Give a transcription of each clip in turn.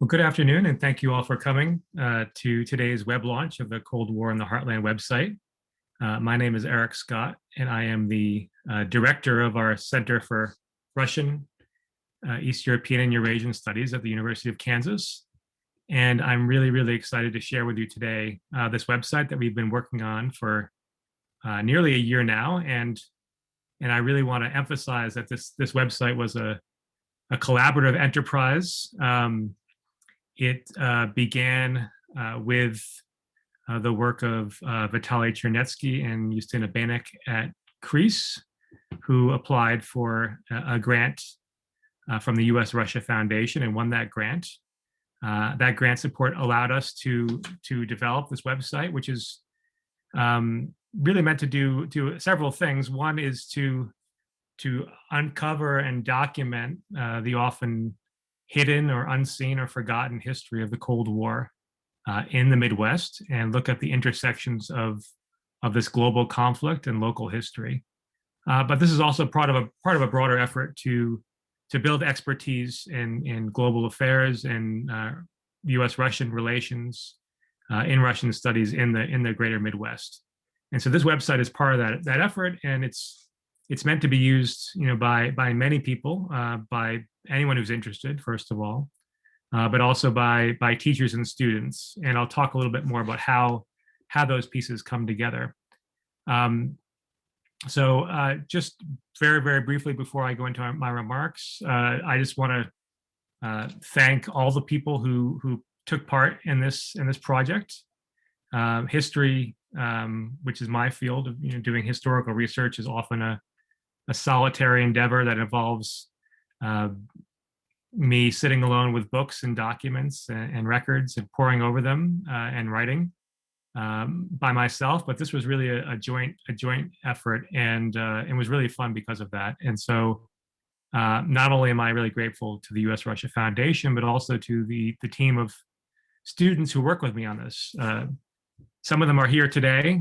Well, good afternoon, and thank you all for coming to today's web launch of the Cold War in the Heartland website. My name is Erik Scott, and I am the director of our Center for Russian, East European, and Eurasian Studies at the University of Kansas. And I'm really excited to share with you today this website that we've been working on for nearly a year now. And I really want to emphasize that this website was a collaborative enterprise. It began with the work of Vitaly Chernetsky and Justina Banik at CREASE, who applied for a grant from the U.S.-Russia Foundation and won that grant. That grant support allowed us to develop this website, which is really meant to do several things. One is to uncover and document the often hidden or unseen or forgotten history of the Cold War in the Midwest, and look at the intersections of this global conflict and local history. But this is also part of a broader effort to build expertise in global affairs and U.S.-Russian relations, in Russian studies in the greater Midwest. And so this website is part of that effort, and it's meant to be used, by many people, by anyone who's interested, first of all, but also by teachers and students. And I'll talk a little bit more about how those pieces come together. So just very briefly before I go into my remarks, I just want to thank all the people who took part in this project. History, which is my field of doing historical research, is often a solitary endeavor that involves me sitting alone with books and documents and records and poring over them and writing by myself. But this was really a joint effort, and it was really fun because of that. And so not only am I really grateful to the U.S.-Russia Foundation, but also to the team of students who work with me on this. Some of them are here today,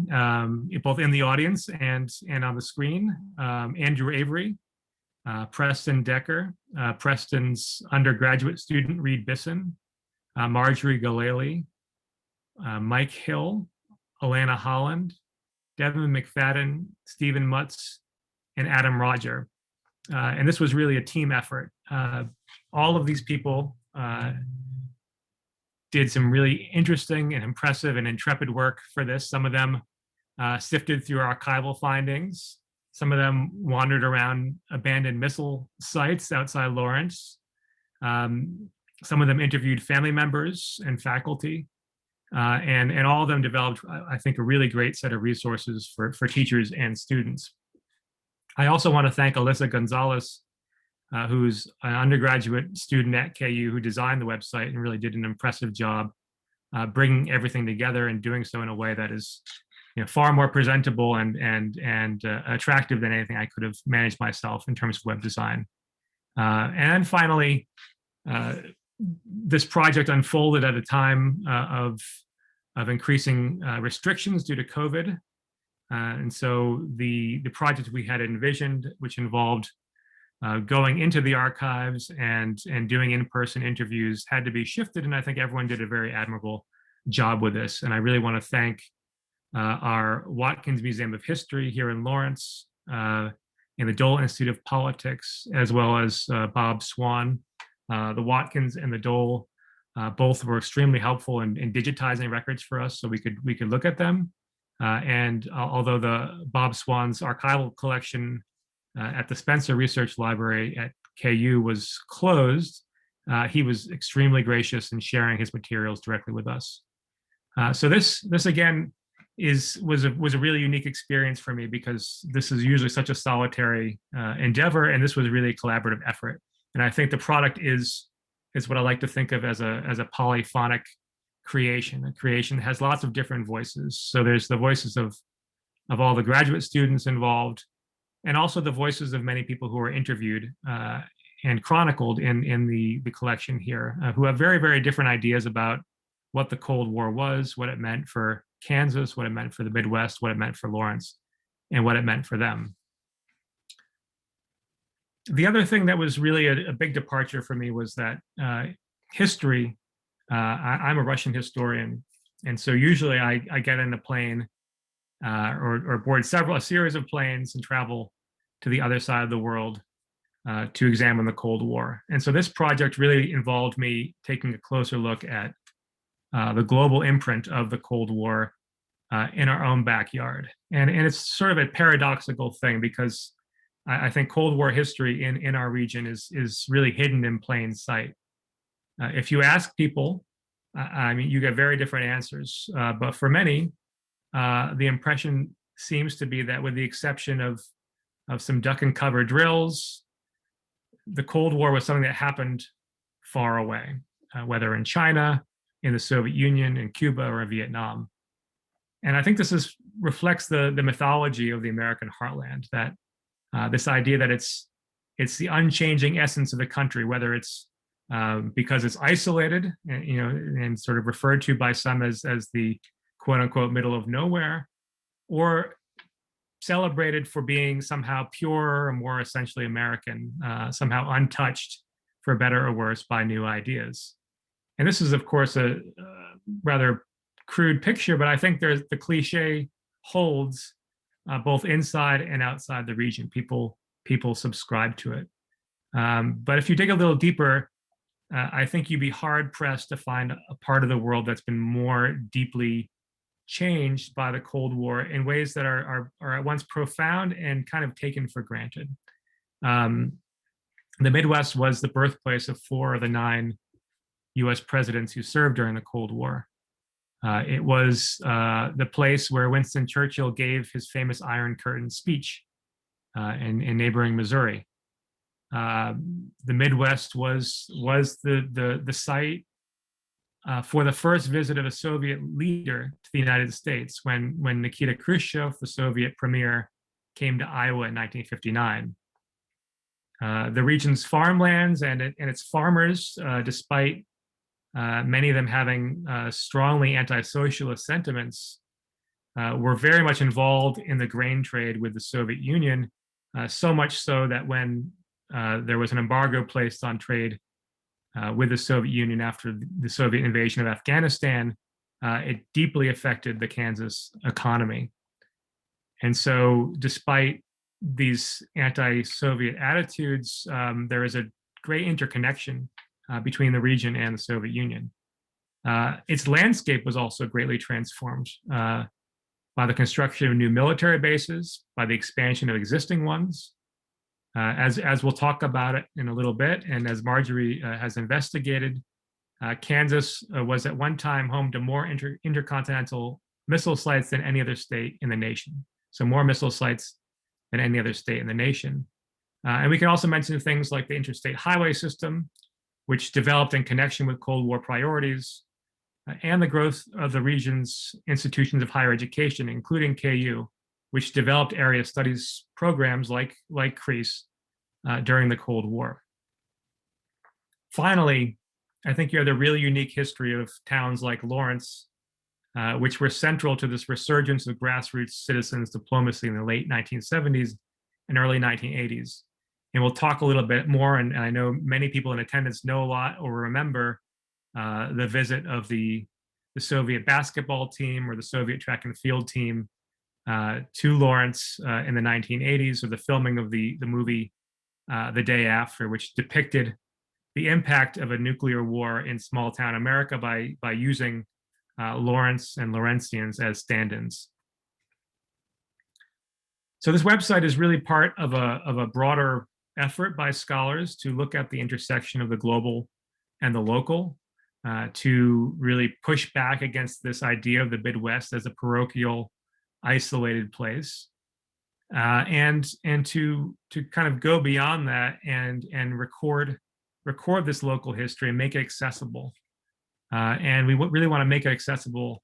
both in the audience and on the screen. Andrew Avery, Preston Decker, Preston's undergraduate student, Reed Bisson, Marjorie Galali, Mike Hill, Alana Holland, Devin McFadden, Stephen Mutz, and Adam Roger. And this was really a team effort. All of these people did some really interesting and impressive and intrepid work for this. Some of them sifted through archival findings. Some of them wandered around abandoned missile sites outside Lawrence. Some of them interviewed family members and faculty. And all of them developed, I think, a really great set of resources for teachers and students. I also want to thank Alyssa Gonzalez, who's an undergraduate student at KU who designed the website and really did an impressive job bringing everything together and doing so in a way that is far more presentable and attractive than anything I could have managed myself in terms of web design. And finally, this project unfolded at a time of increasing restrictions due to COVID. And so the project we had envisioned, which involved going into the archives and doing in-person interviews, had to be shifted, and I think everyone did a very admirable job with this. And I really want to thank our Watkins Museum of History here in Lawrence, and the Dole Institute of Politics, as well as Bob Swan. The Watkins and the Dole both were extremely helpful in digitizing records for us, so we could look at them. And although the Bob Swan's archival collection at the Spencer Research Library at KU was closed, he was extremely gracious in sharing his materials directly with us. So this again was a really unique experience for me, because this is usually such a solitary endeavor, and this was really a collaborative effort. And I think the product is what I like to think of as a polyphonic creation. A creation that has lots of different voices. So there's the voices of all the graduate students involved, and also the voices of many people who were interviewed and chronicled in the collection here, who have very different ideas about what the Cold War was, what it meant for Kansas, what it meant for the Midwest, what it meant for Lawrence, and what it meant for them. The other thing that was really a big departure for me was that history I'm a Russian historian, and so usually I get in a plane or board a series of planes and travel to the other side of the world to examine the Cold War. And so this project really involved me taking a closer look at the global imprint of the Cold War in our own backyard. And it's sort of a paradoxical thing because I think Cold War history in our region is really hidden in plain sight. If you ask people, I mean, you get very different answers. But for many, the impression seems to be that with the exception of some duck and cover drills, the Cold War was something that happened far away, whether in China, in the Soviet Union, in Cuba, or in Vietnam. And I think this reflects the mythology of the American heartland, that this idea that it's the unchanging essence of the country, whether it's because it's isolated, and sort of referred to by some as the quote unquote middle of nowhere, or celebrated for being somehow pure or more essentially American, somehow untouched, for better or worse, by new ideas. And this is, of course, a rather crude picture, but I think the cliche holds both inside and outside the region. People subscribe to it. But if you dig a little deeper, I think you'd be hard pressed to find a part of the world that's been more deeply changed by the Cold War in ways that are at once profound and kind of taken for granted. The Midwest was the birthplace of 4 of the 9 US presidents who served during the Cold War. It was the place where Winston Churchill gave his famous Iron Curtain speech in neighboring Missouri. The Midwest was the site for the first visit of a Soviet leader to the United States when Nikita Khrushchev, the Soviet premier, came to Iowa in 1959. The region's farmlands and its farmers, despite many of them having strongly anti-socialist sentiments, were very much involved in the grain trade with the Soviet Union, so much so that when there was an embargo placed on trade with the Soviet Union after the Soviet invasion of Afghanistan, it deeply affected the Kansas economy. And so despite these anti-Soviet attitudes, there is a great interconnection between the region and the Soviet Union. Its landscape was also greatly transformed by the construction of new military bases, by the expansion of existing ones. As we'll talk about it in a little bit, and as Marjorie has investigated, Kansas was at one time home to more intercontinental missile sites than any other state in the nation. So more missile sites than any other state in the nation. And we can also mention things like the interstate highway system, which developed in connection with Cold War priorities, and the growth of the region's institutions of higher education, including KU, which developed area studies programs like CREASE during the Cold War. Finally, I think you have the really unique history of towns like Lawrence, which were central to this resurgence of grassroots citizens diplomacy in the late 1970s and early 1980s. And we'll talk a little bit more, and I know many people in attendance know a lot or remember the visit of the Soviet basketball team or the Soviet track and field team to Lawrence in the 1980s, or the filming of the movie The Day After, which depicted the impact of a nuclear war in small town America by using Lawrence and Lawrencians as stand-ins. So this website is really part of a broader effort by scholars to look at the intersection of the global and the local, to really push back against this idea of the Midwest as a parochial, isolated place, and to kind of go beyond that and record this local history and make it accessible. And we really want to make it accessible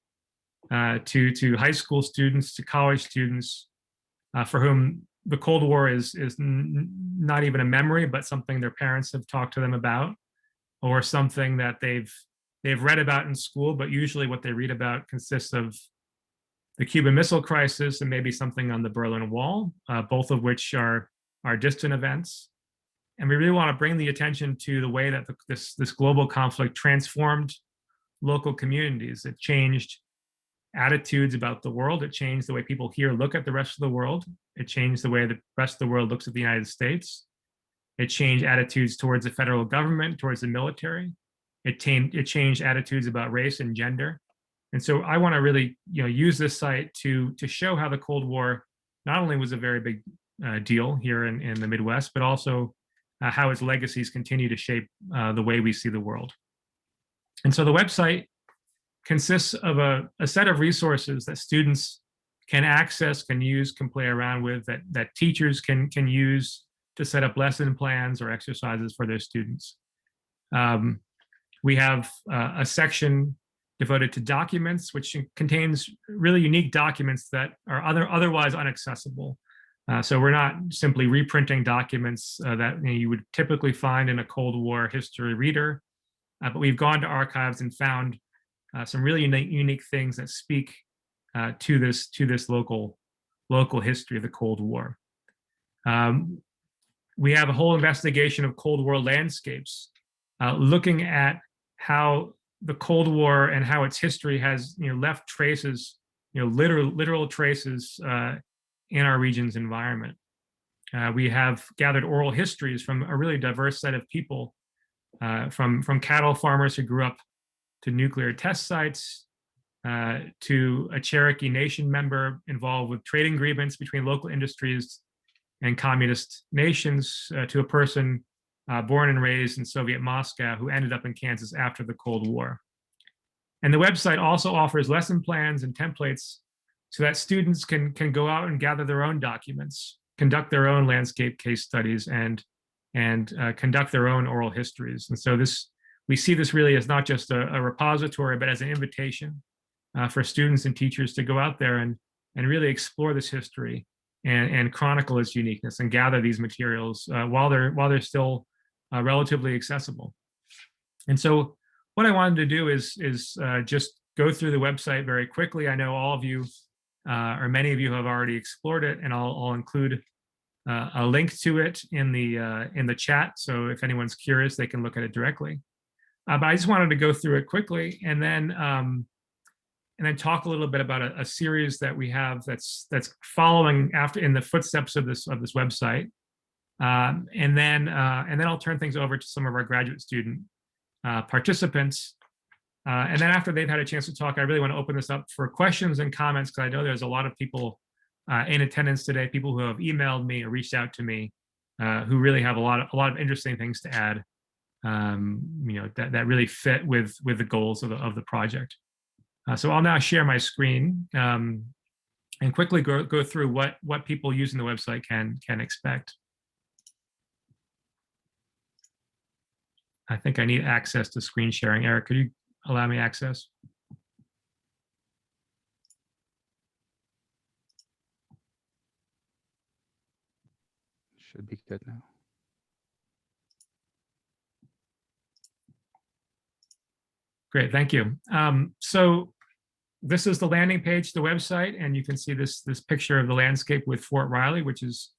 to high school students, to college students, for whom the Cold War is not even a memory, but something their parents have talked to them about, or something that they've read about in school, but usually what they read about consists of the Cuban Missile Crisis and maybe something on the Berlin Wall, both of which are distant events. And we really want to bring the attention to the way that this global conflict transformed local communities. It changed attitudes about the world. It changed the way people here look at the rest of the world. It changed the way the rest of the world looks at the United States. It changed attitudes towards the federal government, towards the military. It changed attitudes about race and gender. And so I want to really, use this site to show how the Cold War not only was a very big deal here in the Midwest, but also how its legacies continue to shape the way we see the world. And so the website consists of a set of resources that students can access, can use, can play around with, that teachers can use to set up lesson plans or exercises for their students. We have a section devoted to documents, which contains really unique documents that are otherwise inaccessible. So we're not simply reprinting documents that you would typically find in a Cold War history reader, but we've gone to archives and found some really unique things that speak to this local history of the Cold War. We have a whole investigation of Cold War landscapes, looking at how the Cold War and how its history has left traces, literal traces in our region's environment. We have gathered oral histories from a really diverse set of people, from cattle farmers who grew up to nuclear test sites, to a Cherokee Nation member involved with trading agreements between local industries and communist nations, to a person born and raised in Soviet Moscow who ended up in Kansas after the Cold War. And the website also offers lesson plans and templates so that students can go out and gather their own documents, conduct their own landscape case studies, and conduct their own oral histories. And so we see this really as not just a repository, but as an invitation for students and teachers to go out there and really explore this history and chronicle its uniqueness and gather these materials while they're still relatively accessible. And so what I wanted to do is just go through the website very quickly. I know all of you, or many of you, have already explored it, and I'll include a link to it in the chat. So if anyone's curious, they can look at it directly. But I just wanted to go through it quickly, and then talk a little bit about a series that we have that's following after in the footsteps of this website, and then I'll turn things over to some of our graduate student participants, and then after they've had a chance to talk, I really want to open this up for questions and comments, because I know there's a lot of people in attendance today, people who have emailed me or reached out to me, who really have a lot of interesting things to add, that really fit with the goals of the project. So I'll now share my screen and quickly go through what people using the website can expect. I think I need access to screen sharing. Erik, could you allow me access? Should be good now. Great, thank you. So this is the landing page, the website, and you can see this picture of the landscape with Fort Riley, which is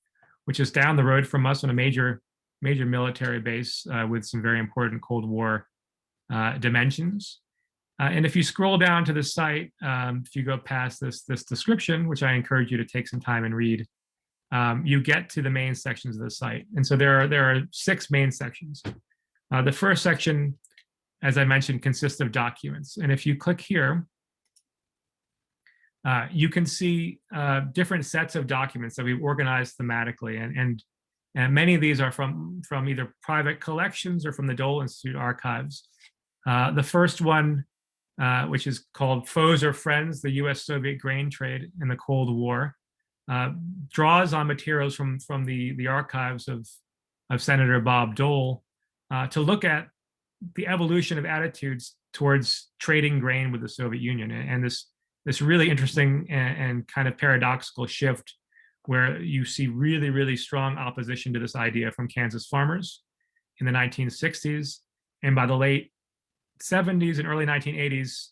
down the road from us on a major military base with some very important Cold War dimensions. And if you scroll down to the site, if you go past this description, which I encourage you to take some time and read, you get to the main sections of the site. And so there are 6 main sections. The first section, as I mentioned, consists of documents. And if you click here, you can see different sets of documents that we've organized thematically. And many of these are from either private collections or from the Dole Institute archives. The first one, which is called Foes or Friends, the US-Soviet Grain Trade in the Cold War, draws on materials from the archives of Senator Bob Dole to look at the evolution of attitudes towards trading grain with the Soviet Union, and this really interesting and kind of paradoxical shift where you see really, really strong opposition to this idea from Kansas farmers in the 1960s. And by the late 70s and early 1980s,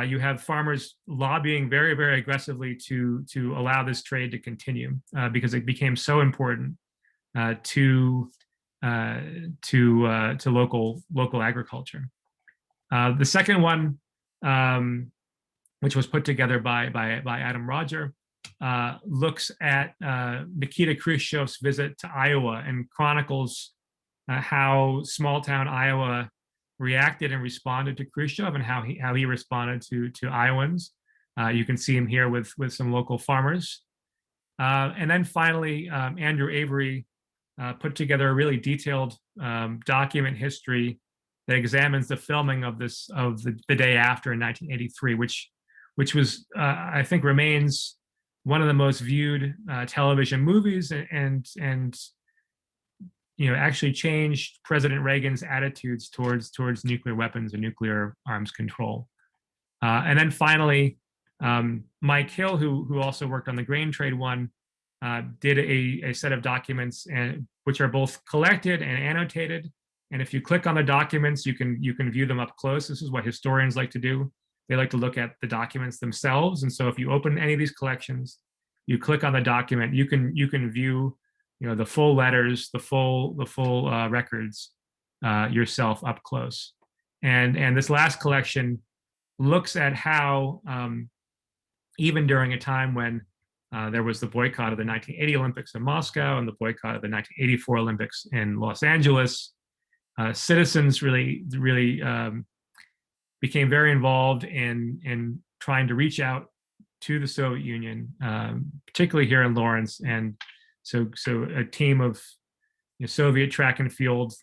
you have farmers lobbying very, very aggressively to allow this trade to continue because it became so important to local agriculture. The second one, which was put together by Adam Roger, looks at Nikita Khrushchev's visit to Iowa and chronicles how small town Iowa reacted and responded to Khrushchev and how he responded to Iowans. You can see him here with some local farmers. And then finally, Andrew Avery put together a really detailed document history that examines the filming of the day after in 1983, which was I think remains one of the most viewed television movies, and actually changed President Reagan's attitudes towards nuclear weapons and nuclear arms control. And then finally, Mike Hill, who also worked on the grain trade one, did a set of documents which are both collected and annotated. And if you click on the documents, you can view them up close. This is what historians like to do. They like to look at the documents themselves. And so if you open any of these collections, you click on the document, you can view the full letters, the full records yourself up close. And this last collection looks at how even during a time when there was the boycott of the 1980 Olympics in Moscow and the boycott of the 1984 Olympics in Los Angeles, citizens really became very involved in trying to reach out to the Soviet Union, particularly here in Lawrence. And so a team of Soviet track and field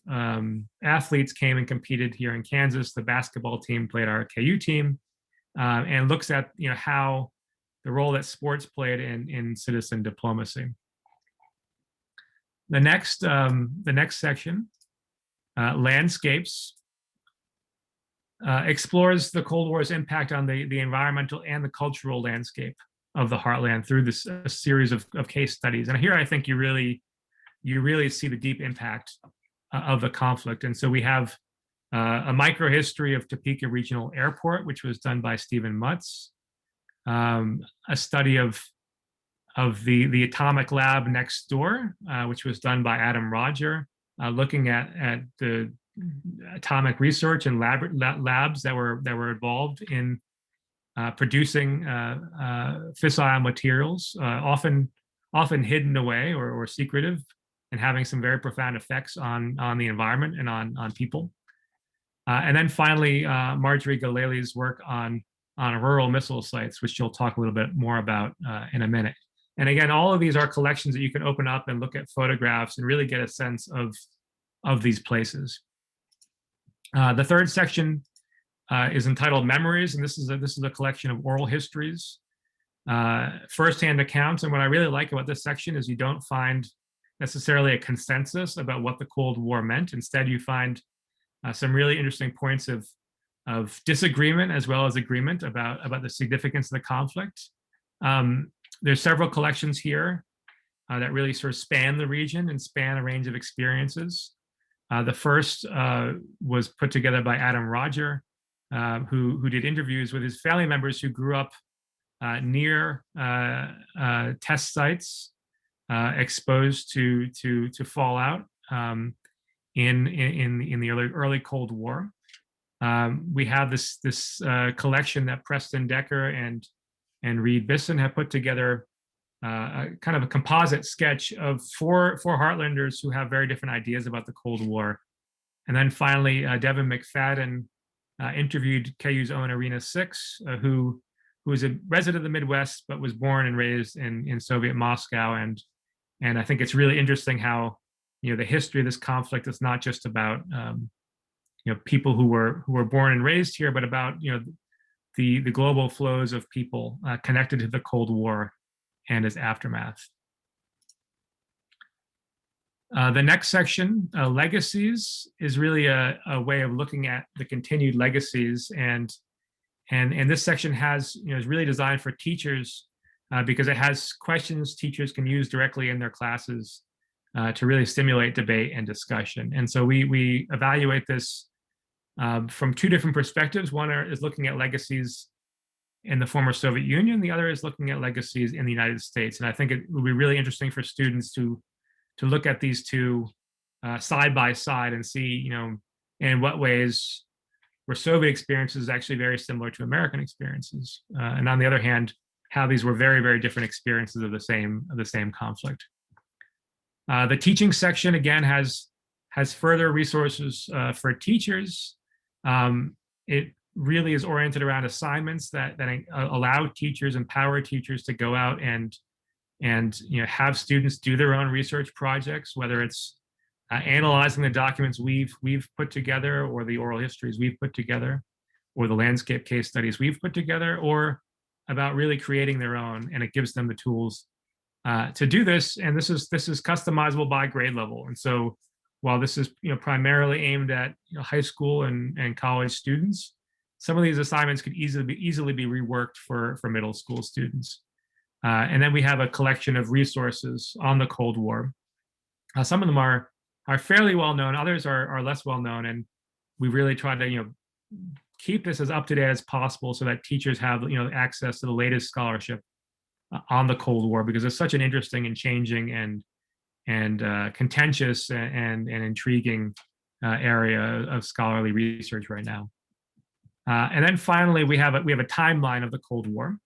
athletes came and competed here in Kansas. The basketball team played our KU team, and looks at how the role that sports played in citizen diplomacy. The next section, landscapes, explores the Cold War's impact on the environmental and the cultural landscape of the heartland through this series of case studies. And here I think you really see the deep impact of the conflict. And so we have a microhistory of Topeka Regional Airport, which was done by Stephen Mutz, a study of the atomic lab next door, which was done by Adam Roger, looking at the atomic research and labs that were involved in producing fissile materials, often hidden away or secretive, and having some very profound effects on the environment and on people. And then finally, Marjorie Galeli's work on rural missile sites, which she'll talk a little bit more about in a minute. And again, all of these are collections that you can open up and look at photographs and really get a sense of these places. The third section is entitled Memories, and this is a collection of oral histories, firsthand accounts. And what I really like about this section is you don't find necessarily a consensus about what the Cold War meant. Instead, you find some really interesting points of disagreement as well as agreement about the significance of the conflict. There's several collections here that really sort of span the region and span a range of experiences. The first was put together by Adam Roger, who did interviews with his family members who grew up near test sites exposed to fallout in the early Cold War. We have this collection that Preston Decker and Reed Bisson have put together, kind of a composite sketch of four Heartlanders who have very different ideas about the Cold War. And then finally, Devin McFadden interviewed KU's own Irina Six, who is a resident of the Midwest, but was born and raised in Soviet Moscow. And I think it's really interesting how, the history of this conflict is not just about, people who were born and raised here, but about, the global flows of people connected to the Cold War and its aftermath. The next section, legacies, is really a way of looking at the continued legacies, and this section is really designed for teachers because it has questions teachers can use directly in their classes to really stimulate debate and discussion. And so we evaluate this from two different perspectives. One is looking at legacies in the former Soviet Union. The other is looking at legacies in the United States. And I think it would be really interesting for students to look at these two side by side and see, in what ways Soviet experiences is actually very similar to American experiences. And on the other hand, how these were very, very different experiences of the same conflict. The teaching section again has further resources for teachers. It really is oriented around assignments that allow teachers, empower teachers to go out and have students do their own research projects, whether it's analyzing the documents we've put together, or the oral histories we've put together, or the landscape case studies we've put together, or about really creating their own. And it gives them the tools to do this. And this is customizable by grade level. And so while this is primarily aimed at high school and college students, some of these assignments could easily be reworked for middle school students. And then we have a collection of resources on the Cold War. Some of them are fairly well known, others are less well known, and we really try to keep this as up to date as possible so that teachers have access to the latest scholarship on the Cold War, because it's such an interesting and changing and contentious and intriguing area of scholarly research right now. And then finally, we have a timeline of the Cold War,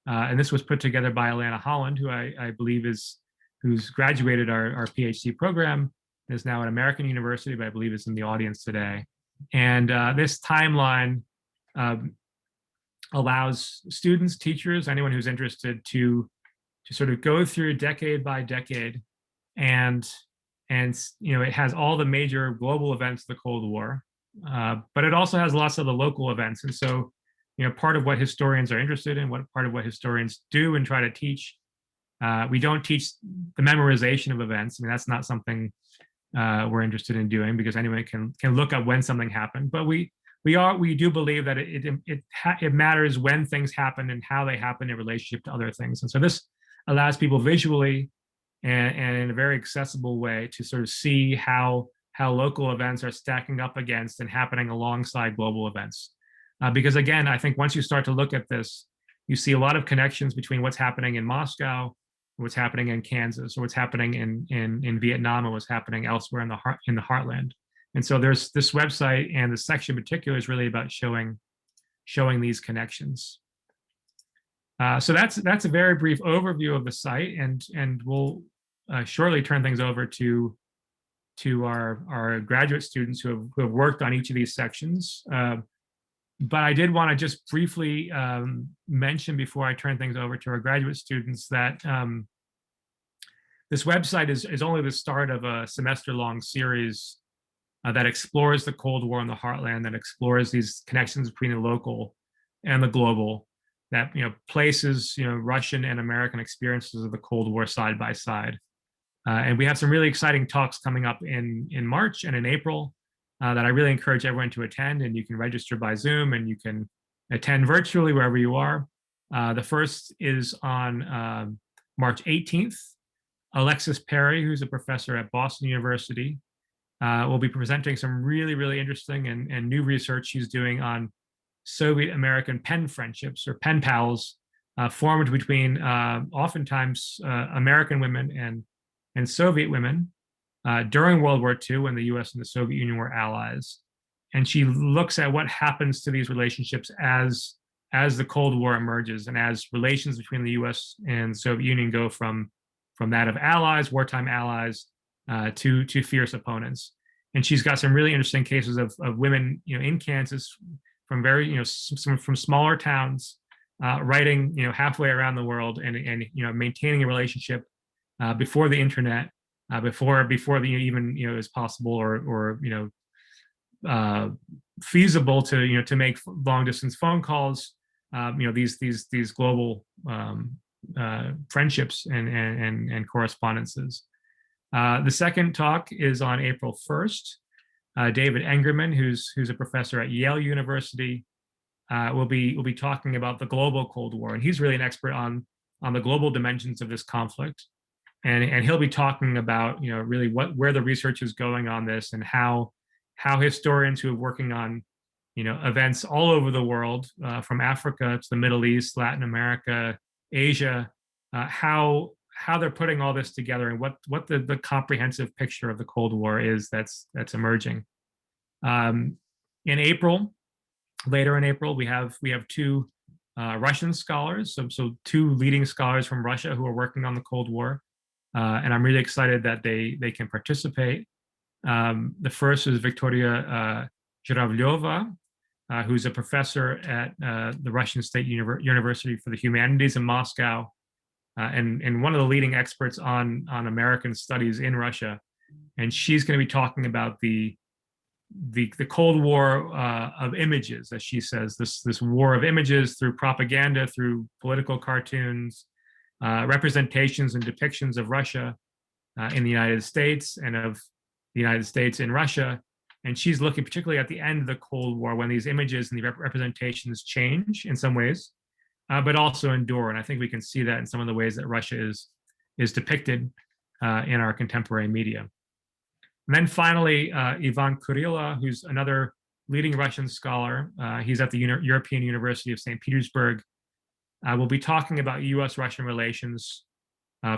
and this was put together by Alana Holland, who I believe who's graduated our PhD program, is now at American University, but I believe is in the audience today. And this timeline allows students, teachers, anyone who's interested to sort of go through decade by decade, and it has all the major global events of the Cold War, but it also has lots of the local events. And so, part of what historians are interested in, part of what historians do and try to teach, we don't teach the memorization of events. I mean, that's not something we're interested in doing, because anyone can look up when something happened. But we do believe that it matters when things happen and how they happen in relationship to other things. And so this allows people visually and in a very accessible way to sort of see how local events are stacking up against and happening alongside global events. Because again, I think once you start to look at this, you see a lot of connections between what's happening in Moscow, what's happening in Kansas, or what's happening in Vietnam, or what's happening elsewhere in the heartland. And so there's this website, and the section in particular is really about showing these connections. So that's a very brief overview of the site, and we'll shortly turn things over to our graduate students who have worked on each of these sections. But I did want to just briefly mention, before I turn things over to our graduate students, that this website is only the start of a semester-long series that explores the Cold War in the heartland, that explores these connections between the local and the global, that places Russian and American experiences of the Cold War side by side. And we have some really exciting talks coming up in March and in April that I really encourage everyone to attend. And you can register by Zoom, and you can attend virtually wherever you are. The first is on March 18th. Alexis Perry, who's a professor at Boston University, will be presenting some really, really interesting and new research she's doing on Soviet-American pen friendships, or pen pals, formed between oftentimes American women and Soviet women during World War II, when the US and the Soviet Union were allies. And she looks at what happens to these relationships as the Cold War emerges, and as relations between the US and the Soviet Union go from that of allies, wartime allies, to fierce opponents. And she's got some really interesting cases of women in Kansas, from very from smaller towns, writing halfway around the world, and maintaining a relationship before the internet, before the even is possible or feasible to make long distance phone calls. These global friendships and correspondences. The second talk is on April 1st. David Engerman, who's a professor at Yale University, will be talking about the global Cold War, and he's really an expert on the global dimensions of this conflict. And he'll be talking about really where the research is going on this, and how historians who are working on events all over the world, from Africa to the Middle East, Latin America, Asia, how they're putting all this together, and what the comprehensive picture of the Cold War is that's emerging. In April, later in April, we have two Russian scholars, so two leading scholars from Russia who are working on the Cold War, and I'm really excited that they can participate. The first is Victoria Zhuravlyova, who's a professor at the Russian State University for the Humanities in Moscow, and one of the leading experts on American studies in Russia. And she's going to be talking about the Cold War of images, as she says, this war of images through propaganda, through political cartoons, representations and depictions of Russia in the United States and of the United States in Russia. And she's looking particularly at the end of the Cold War when these images and the representations change in some ways, but also endure. And I think we can see that in some of the ways that Russia is depicted in our contemporary media. And then finally, Ivan Kurila, who's another leading Russian scholar. He's at the European University of St. Petersburg. We'll be talking about U.S.-Russian relations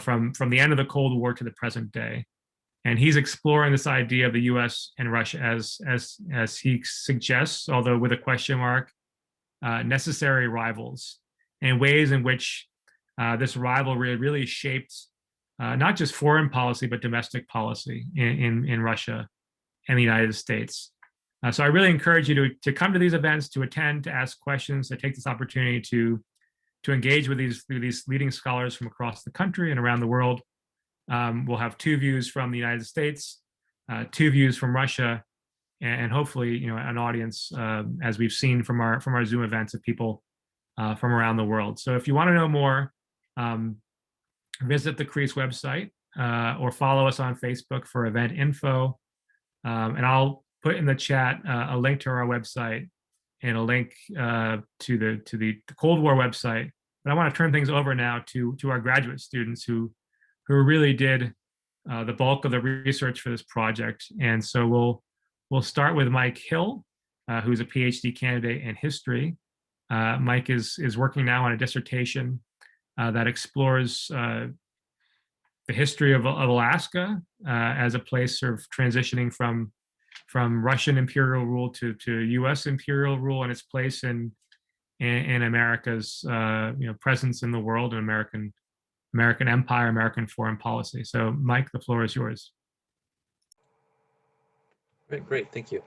from the end of the Cold War to the present day. And he's exploring this idea of the U.S. and Russia as he suggests, although with a question mark, necessary rivals, and ways in which this rivalry really shaped not just foreign policy, but domestic policy in Russia and the United States. So I really encourage you to come to these events, to attend, to ask questions, to take this opportunity to engage with these leading scholars from across the country and around the world. We'll have two views from the United States, two views from Russia, and hopefully, an audience, as we've seen from our Zoom events, of people from around the world. So if you want to know more, visit the CREASE website or follow us on Facebook for event info. And I'll put in the chat a link to our website and a link to the Cold War website. But I want to turn things over now to our graduate students who really did the bulk of the research for this project. And so we'll start with Mike Hill, who's a PhD candidate in history. Mike is working now on a dissertation that explores the history of Alaska as a place sort of transitioning from Russian imperial rule to U.S. imperial rule, and its place in America's presence in the world, and American empire, American foreign policy. So, Mike, the floor is yours. Great, thank you.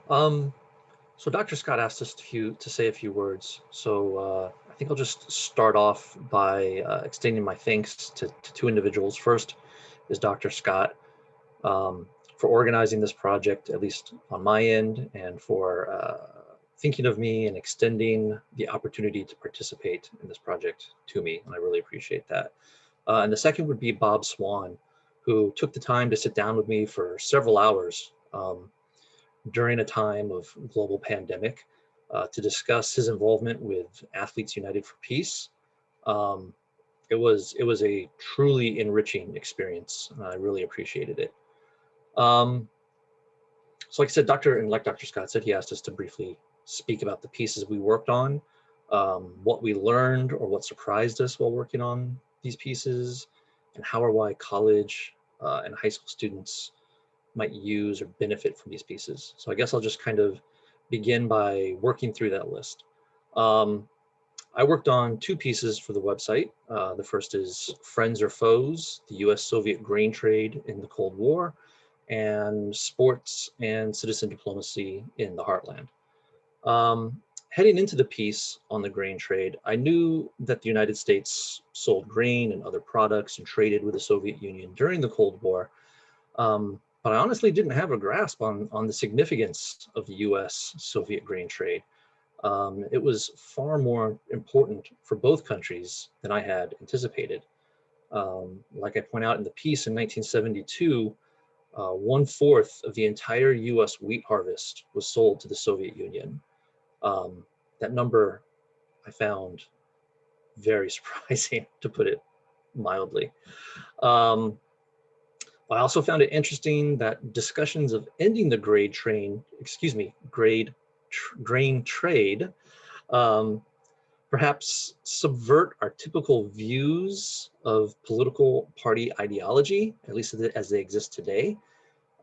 So Dr. Scott asked us to say a few words. So I think I'll just start off by extending my thanks to two individuals. First is Dr. Scott for organizing this project, at least on my end, and for thinking of me and extending the opportunity to participate in this project to me, and I really appreciate that. And the second would be Bob Swan, who took the time to sit down with me for several hours during a time of global pandemic to discuss his involvement with Athletes United for Peace. It was a truly enriching experience, and I really appreciated it. So like I said, like Dr. Scott said, he asked us to briefly speak about the pieces we worked on, what we learned or what surprised us while working on these pieces, and how or why college and high school students might use or benefit from these pieces. So I guess I'll just kind of begin by working through that list. I worked on two pieces for the website. The first is Friends or Foes, the US-Soviet grain trade in the Cold War, and Sports and Citizen Diplomacy in the Heartland. Heading into the piece on the grain trade, I knew that the United States sold grain and other products and traded with the Soviet Union during the Cold War. But I honestly didn't have a grasp on the significance of the US-Soviet grain trade. It was far more important for both countries than I had anticipated. Like I point out in the piece in 1972, 1/4 of the entire US wheat harvest was sold to the Soviet Union. That number I found very surprising, to put it mildly. I also found it interesting that discussions of ending the grain trade perhaps subvert our typical views of political party ideology, at least as they exist today.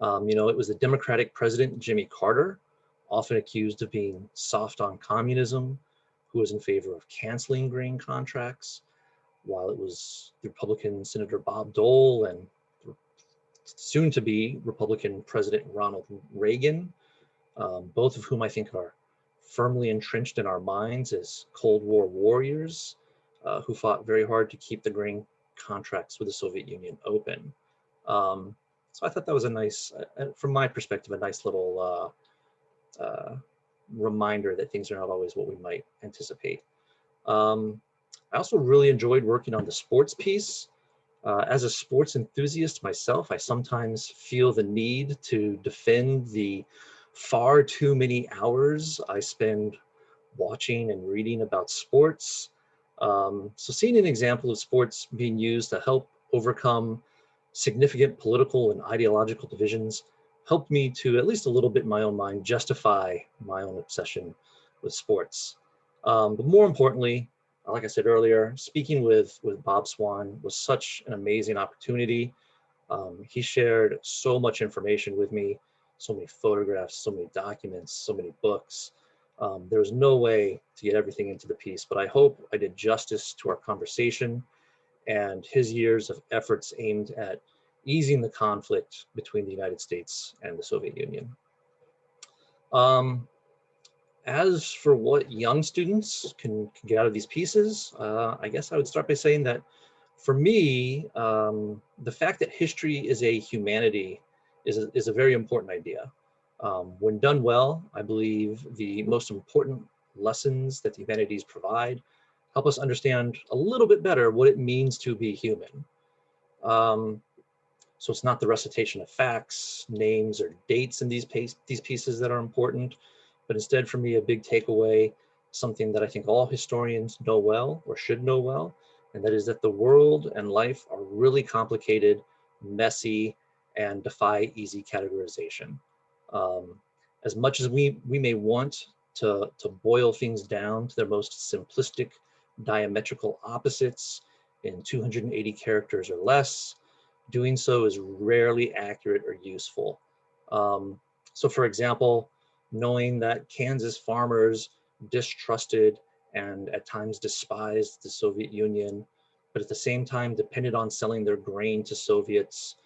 It was the Democratic President Jimmy Carter often accused of being soft on communism, who was in favor of canceling grain contracts, while it was the Republican Senator Bob Dole and soon to be Republican President Ronald Reagan, both of whom I think are firmly entrenched in our minds as Cold War warriors who fought very hard to keep the grain contracts with the Soviet Union open. So I thought that was a nice, from my perspective, a nice little reminder that things are not always what we might anticipate. I also really enjoyed working on the sports piece. As a sports enthusiast myself, I sometimes feel the need to defend the far too many hours I spend watching and reading about sports. So seeing an example of sports being used to help overcome significant political and ideological divisions helped me to, at least a little bit in my own mind, justify my own obsession with sports. But more importantly, like I said earlier, speaking with Bob Swan was such an amazing opportunity. He shared so much information with me, so many photographs, so many documents, so many books. There was no way to get everything into the piece, but I hope I did justice to our conversation and his years of efforts aimed at easing the conflict between the United States and the Soviet Union. As for what young students can get out of these pieces, I guess I would start by saying that for me, the fact that history is a humanity is a very important idea. When done well, I believe the most important lessons that the humanities provide help us understand a little bit better what it means to be human. So it's not the recitation of facts, names, or dates in these pieces that are important, but instead for me, a big takeaway, something that I think all historians know well or should know well, and that is that the world and life are really complicated, messy, and defy easy categorization. As much as we may want to boil things down to their most simplistic diametrical opposites in 280 characters or less, doing so is rarely accurate or useful. So for example, knowing that Kansas farmers distrusted and at times despised the Soviet Union, but at the same time depended on selling their grain to Soviets,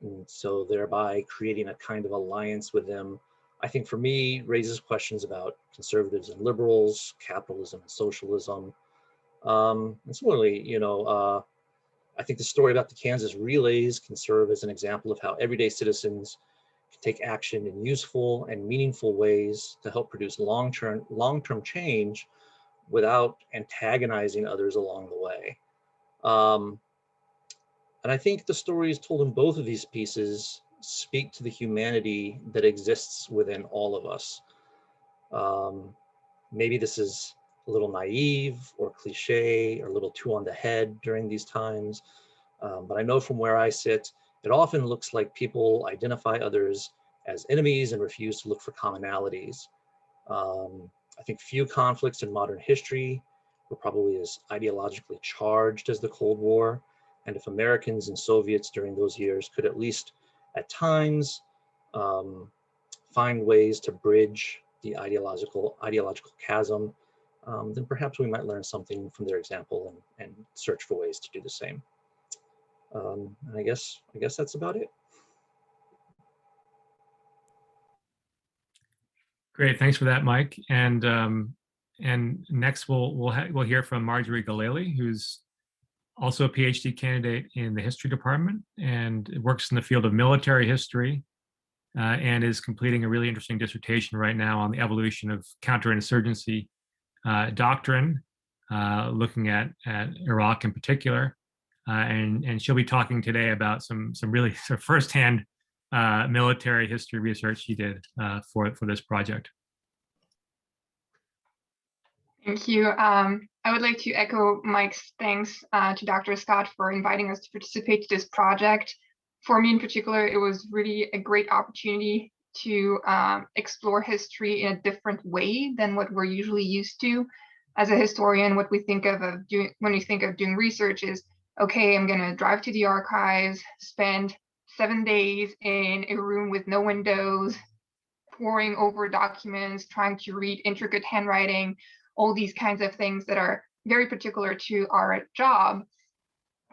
and so thereby creating a kind of alliance with them, I think for me raises questions about conservatives and liberals, capitalism and socialism. And similarly, I think the story about the Kansas relays can serve as an example of how everyday citizens can take action in useful and meaningful ways to help produce long-term change without antagonizing others along the way. And I think the stories told in both of these pieces speak to the humanity that exists within all of us. Maybe this is a little naive or cliche or a little too on the head during these times. But I know from where I sit, it often looks like people identify others as enemies and refuse to look for commonalities. I think few conflicts in modern history were probably as ideologically charged as the Cold War. And if Americans and Soviets during those years could at least at times find ways to bridge the ideological chasm, then perhaps we might learn something from their example and search for ways to do the same. And I guess that's about it. Great, thanks for that, Mike. And next we'll hear from Marjorie Galali, who's also a PhD candidate in the history department and works in the field of military history, and is completing a really interesting dissertation right now on the evolution of counterinsurgency doctrine, looking at Iraq in particular. And she'll be talking today about some really sort of firsthand military history research she did for this project. Thank you. I would like to echo Mike's thanks to Dr. Scott for inviting us to participate in this project. For me in particular, it was really a great opportunity to explore history in a different way than what we're usually used to. As a historian, what we think of doing when we think of doing research is, okay, I'm going to drive to the archives, spend 7 days in a room with no windows, poring over documents, trying to read intricate handwriting, all these kinds of things that are very particular to our job.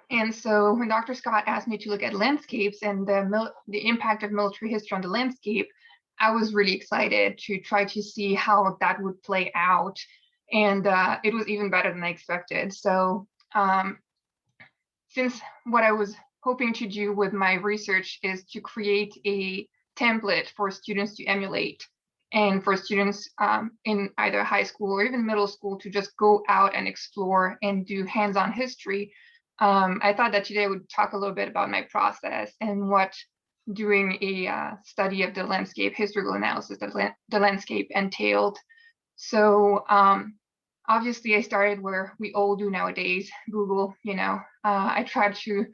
And so when Dr. Scott asked me to look at landscapes and the impact of military history on the landscape, I was really excited to try to see how that would play out. And it was even better than I expected. So since what I was hoping to do with my research is to create a template for students to emulate, and for students in either high school or even middle school to just go out and explore and do hands-on history, I thought that today I would talk a little bit about my process and what doing a study of the landscape, historical analysis of the landscape entailed. So obviously I started where we all do nowadays, Google. I tried to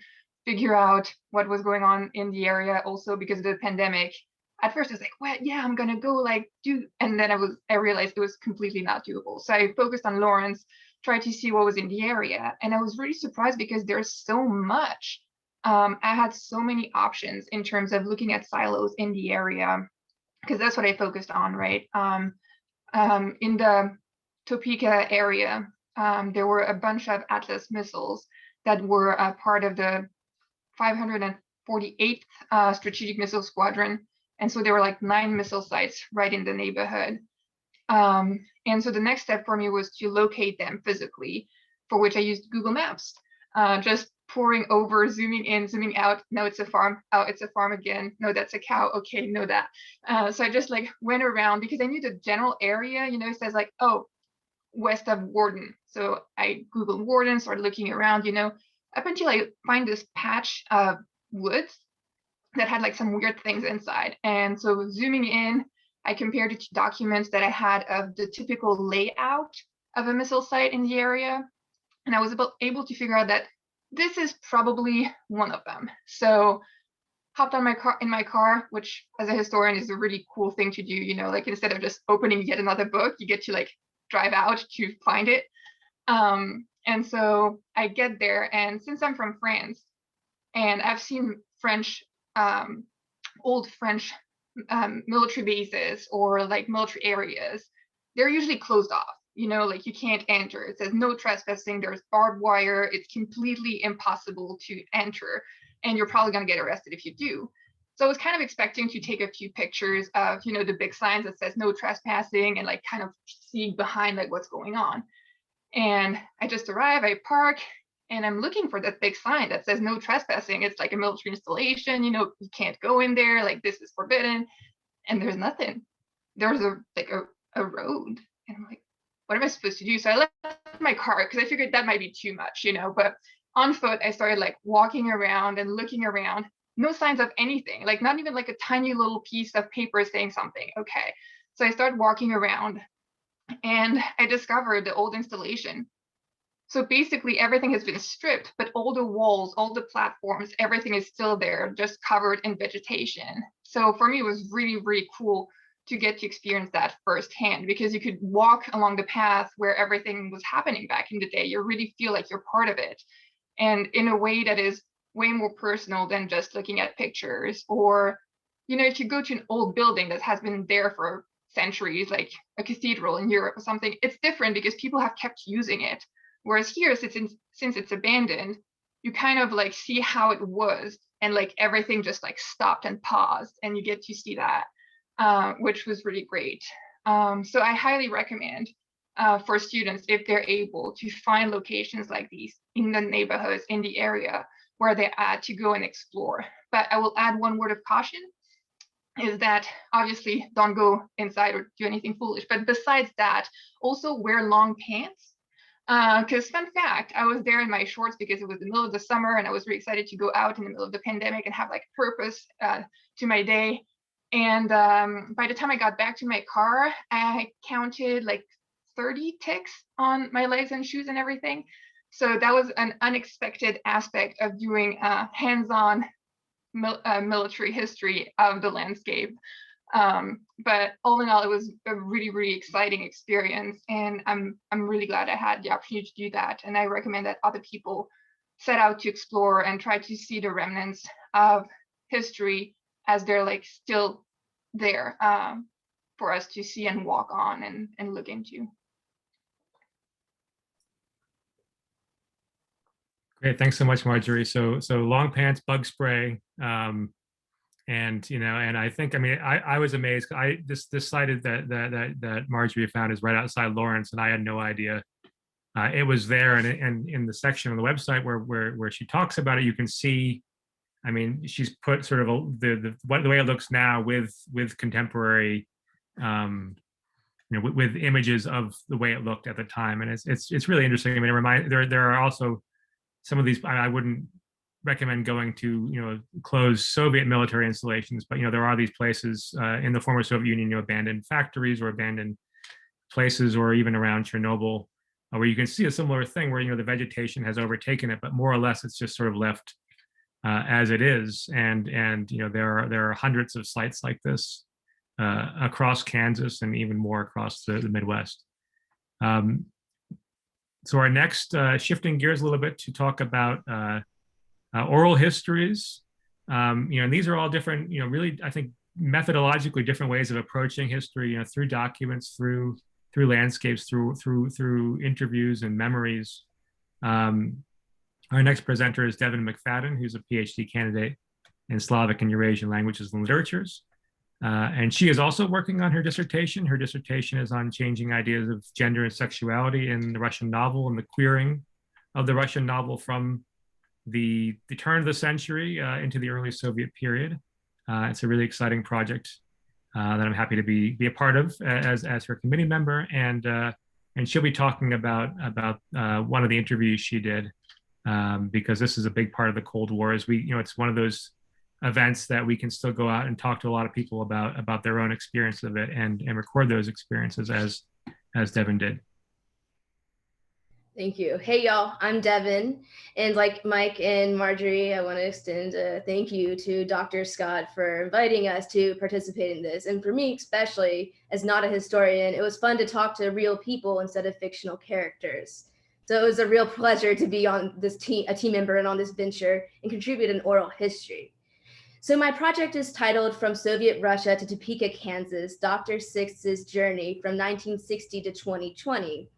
figure out what was going on in the area also because of the pandemic. At first I was like, well, yeah, I'm gonna go do, and then I realized it was completely not doable. So I focused on Lawrence, tried to see what was in the area, and I was really surprised because there's so much. I had so many options in terms of looking at silos in the area, because that's what I focused on, right? In the Topeka area, there were a bunch of Atlas missiles that were a part of the 548th Strategic Missile Squadron. And so there were 9 missile sites right in the neighborhood. And so the next step for me was to locate them physically, for which I used Google Maps, just poring over, zooming in, zooming out. No, it's a farm. Oh, it's a farm again. No, that's a cow. Okay, know that. So I just went around because I knew the general area, it says oh, west of Warden. So I Googled Warden, started looking around, up until I find this patch of woods that had some weird things inside. And so zooming in, I compared it to documents that I had of the typical layout of a missile site in the area. And I was able to figure out that this is probably one of them. So hopped on in my car, which as a historian is a really cool thing to do, instead of just opening yet another book, you get to drive out to find it. And so I get there, and since I'm from France and I've seen old French military bases or military areas, they're usually closed off. You can't enter. It says no trespassing. There's barbed wire. It's completely impossible to enter, and you're probably going to get arrested if you do. So I was kind of expecting to take a few pictures of, the big signs that says no trespassing and kind of see behind what's going on. And I just arrive, I park, and I'm looking for that big sign that says no trespassing. It's a military installation, you can't go in there, this is forbidden. And there's nothing. There's a road. And I'm like, what am I supposed to do? So I left my car because I figured that might be too much, but on foot, I started walking around and looking around. No signs of anything, not even a tiny little piece of paper saying something. Okay. So I started walking around and I discovered the old installation. So basically everything has been stripped, but all the walls, all the platforms, everything is still there, just covered in vegetation. So for me, it was really, really cool to get to experience that firsthand, because you could walk along the path where everything was happening back in the day. You really feel like you're part of it. And in a way that is way more personal than just looking at pictures. Or, if you go to an old building that has been there for centuries, like a cathedral in Europe or something, it's different because people have kept using it. Whereas here, since it's abandoned, you kind of see how it was, and everything just stopped and paused, and you get to see that, which was really great. So I highly recommend for students, if they're able, to find locations like these in the neighborhoods, in the area where they're at, to go and explore. But I will add one word of caution, is that obviously don't go inside or do anything foolish. But besides that, also wear long pants. Because fun fact, I was there in my shorts because it was the middle of the summer and I was really excited to go out in the middle of the pandemic and have purpose to my day. And by the time I got back to my car, I counted 30 ticks on my legs and shoes and everything. So that was an unexpected aspect of doing hands-on military history of the landscape. But all in all, it was a really, really exciting experience, and I'm really glad I had the opportunity to do that. And I recommend that other people set out to explore and try to see the remnants of history as they're still there. for us to see and walk on and look into. Great, thanks so much, Marjorie. So long pants, bug spray, and and I think, I mean, I was amazed. This site that Marjorie found is right outside Lawrence, and I had no idea it was there. And in the section on the website where she talks about it, you can see, I mean, she's put sort of the way it looks now with contemporary, with images of the way it looked at the time, and it's really interesting. I mean, there are also some of these. I wouldn't recommend going to closed Soviet military installations, but there are these places in the former Soviet Union, abandoned factories or abandoned places, or even around Chernobyl, where you can see a similar thing where the vegetation has overtaken it, but more or less it's just sort of left as it is. And there are hundreds of sites like this across Kansas and even more across the Midwest. So our next, shifting gears a little bit to talk about oral histories. And these are all different, really, I think, methodologically different ways of approaching history, through documents, through landscapes, through interviews and memories. Our next presenter is Devin McFadden, who's a PhD candidate in Slavic and Eurasian languages and literatures. And she is also working on her dissertation. Her dissertation is on changing ideas of gender and sexuality in the Russian novel and the queering of the Russian novel from the turn of the century into the early Soviet period. It's a really exciting project that I'm happy to be a part of as her committee member. And she'll be talking about one of the interviews she did, because this is a big part of the Cold War. It's one of those events that we can still go out and talk to a lot of people about their own experience of it and record those experiences as Devin did. Thank you. Hey, y'all, I'm Devin. And like Mike and Marjorie, I want to extend a thank you to Dr. Scott for inviting us to participate in this. And for me, especially as not a historian, it was fun to talk to real people instead of fictional characters. So it was a real pleasure to be on this team, a team member and on this venture and contribute an oral history. So my project is titled From Soviet Russia to Topeka, Kansas, Dr. Six's Journey from 1960 to 2020.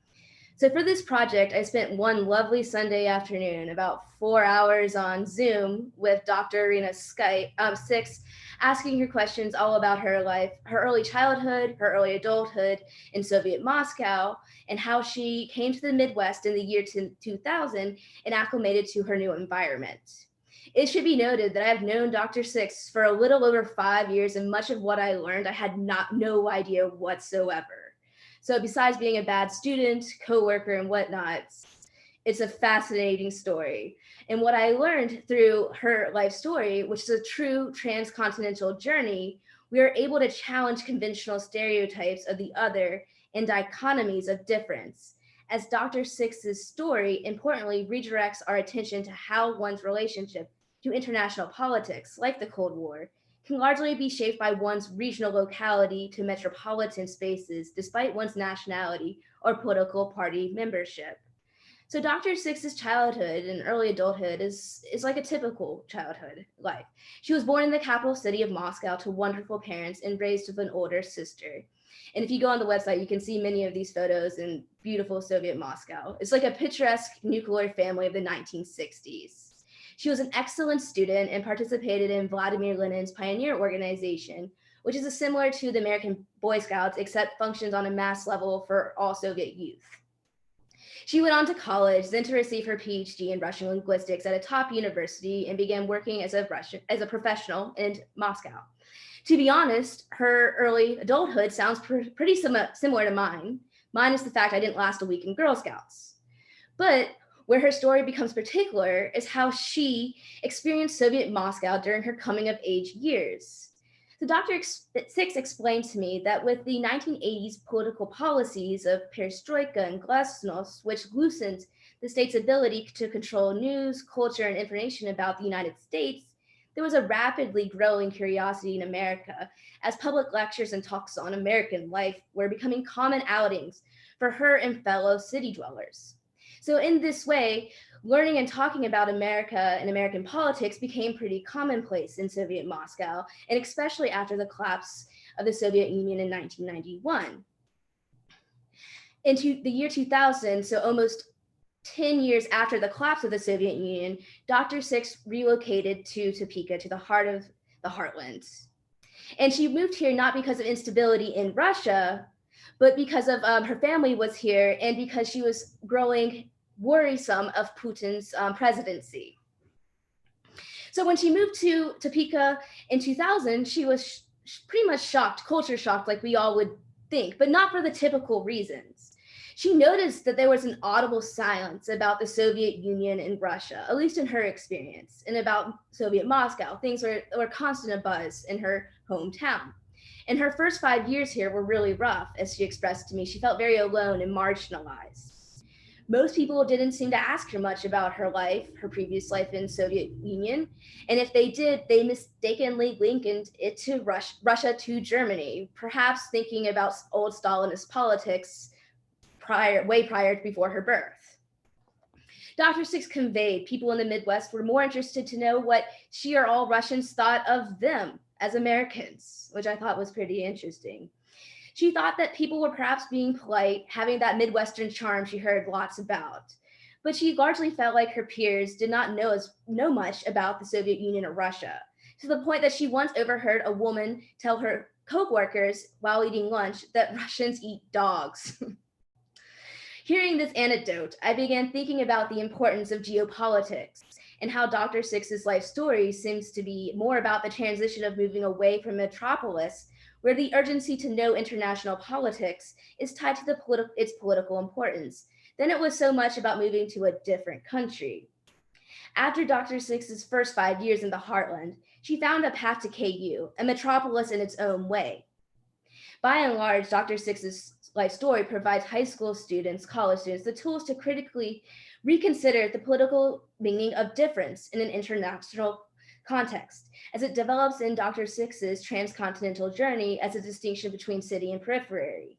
So for this project, I spent one lovely Sunday afternoon, about 4 hours on Zoom with Dr. Irina Six, asking her questions all about her life, her early childhood, her early adulthood in Soviet Moscow, and how she came to the Midwest in the year 2000 and acclimated to her new environment. It should be noted that I've known Dr. Six for a little over 5 years, and much of what I learned, I had no idea whatsoever. So besides being a bad student, coworker, and whatnot, it's a fascinating story. And what I learned through her life story, which is a true transcontinental journey, we are able to challenge conventional stereotypes of the other and dichotomies of difference, as Dr. Six's story importantly redirects our attention to how one's relationship to international politics, like the Cold War, can largely be shaped by one's regional locality to metropolitan spaces, despite one's nationality or political party membership. So Dr. Six's childhood and early adulthood is like a typical childhood life. She was born in the capital city of Moscow to wonderful parents and raised with an older sister. And if you go on the website, you can see many of these photos in beautiful Soviet Moscow. It's like a picturesque nuclear family of the 1960s. She was an excellent student and participated in Vladimir Lenin's Pioneer Organization, which is similar to the American Boy Scouts, except functions on a mass level for all Soviet youth. She went on to college, then to receive her PhD in Russian linguistics at a top university and began working as a professional in Moscow. To be honest, her early adulthood sounds pretty similar to mine. Mine is the fact I didn't last a week in Girl Scouts. But where her story becomes particular is how she experienced Soviet Moscow during her coming of age years. So Dr. Six explained to me that with the 1980s political policies of perestroika and glasnost, which loosened the state's ability to control news, culture, and information about the United States, there was a rapidly growing curiosity in America as public lectures and talks on American life were becoming common outings for her and fellow city dwellers. So in this way, learning and talking about America and American politics became pretty commonplace in Soviet Moscow, and especially after the collapse of the Soviet Union in 1991. Into the year 2000, so almost 10 years after the collapse of the Soviet Union, Dr. Six relocated to Topeka, to the heart of the heartland. And she moved here not because of instability in Russia, but because of her family was here and because she was growing worrisome of Putin's presidency. So when she moved to Topeka in 2000, she was pretty much shocked, culture shocked, like we all would think, but not for the typical reasons. She noticed that there was an audible silence about the Soviet Union and Russia, at least in her experience, and about Soviet Moscow. Things were constant abuzz in her hometown. And her first 5 years here were really rough, as she expressed to me. She felt very alone and marginalized. Most people didn't seem to ask her much about her life, her previous life in Soviet Union. And if they did, they mistakenly linked it to Russia to Germany, perhaps thinking about old Stalinist politics way prior to before her birth. Dr. Six conveyed people in the Midwest were more interested to know what she or all Russians thought of them as Americans, which I thought was pretty interesting. She thought that people were perhaps being polite, having that Midwestern charm she heard lots about. But she largely felt like her peers did not know much about the Soviet Union or Russia, to the point that she once overheard a woman tell her co-workers while eating lunch that Russians eat dogs. Hearing this anecdote, I began thinking about the importance of geopolitics and how Dr. Six's life story seems to be more about the transition of moving away from metropolis, where the urgency to know international politics is tied to its political importance, than it was so much about moving to a different country. After Dr. Six's first 5 years in the heartland, she found a path to KU, a metropolis in its own way. By and large, Dr. Six's life story provides high school students, college students, the tools to critically reconsider the political meaning of difference in an international context, as it develops in Dr. Six's transcontinental journey as a distinction between city and periphery.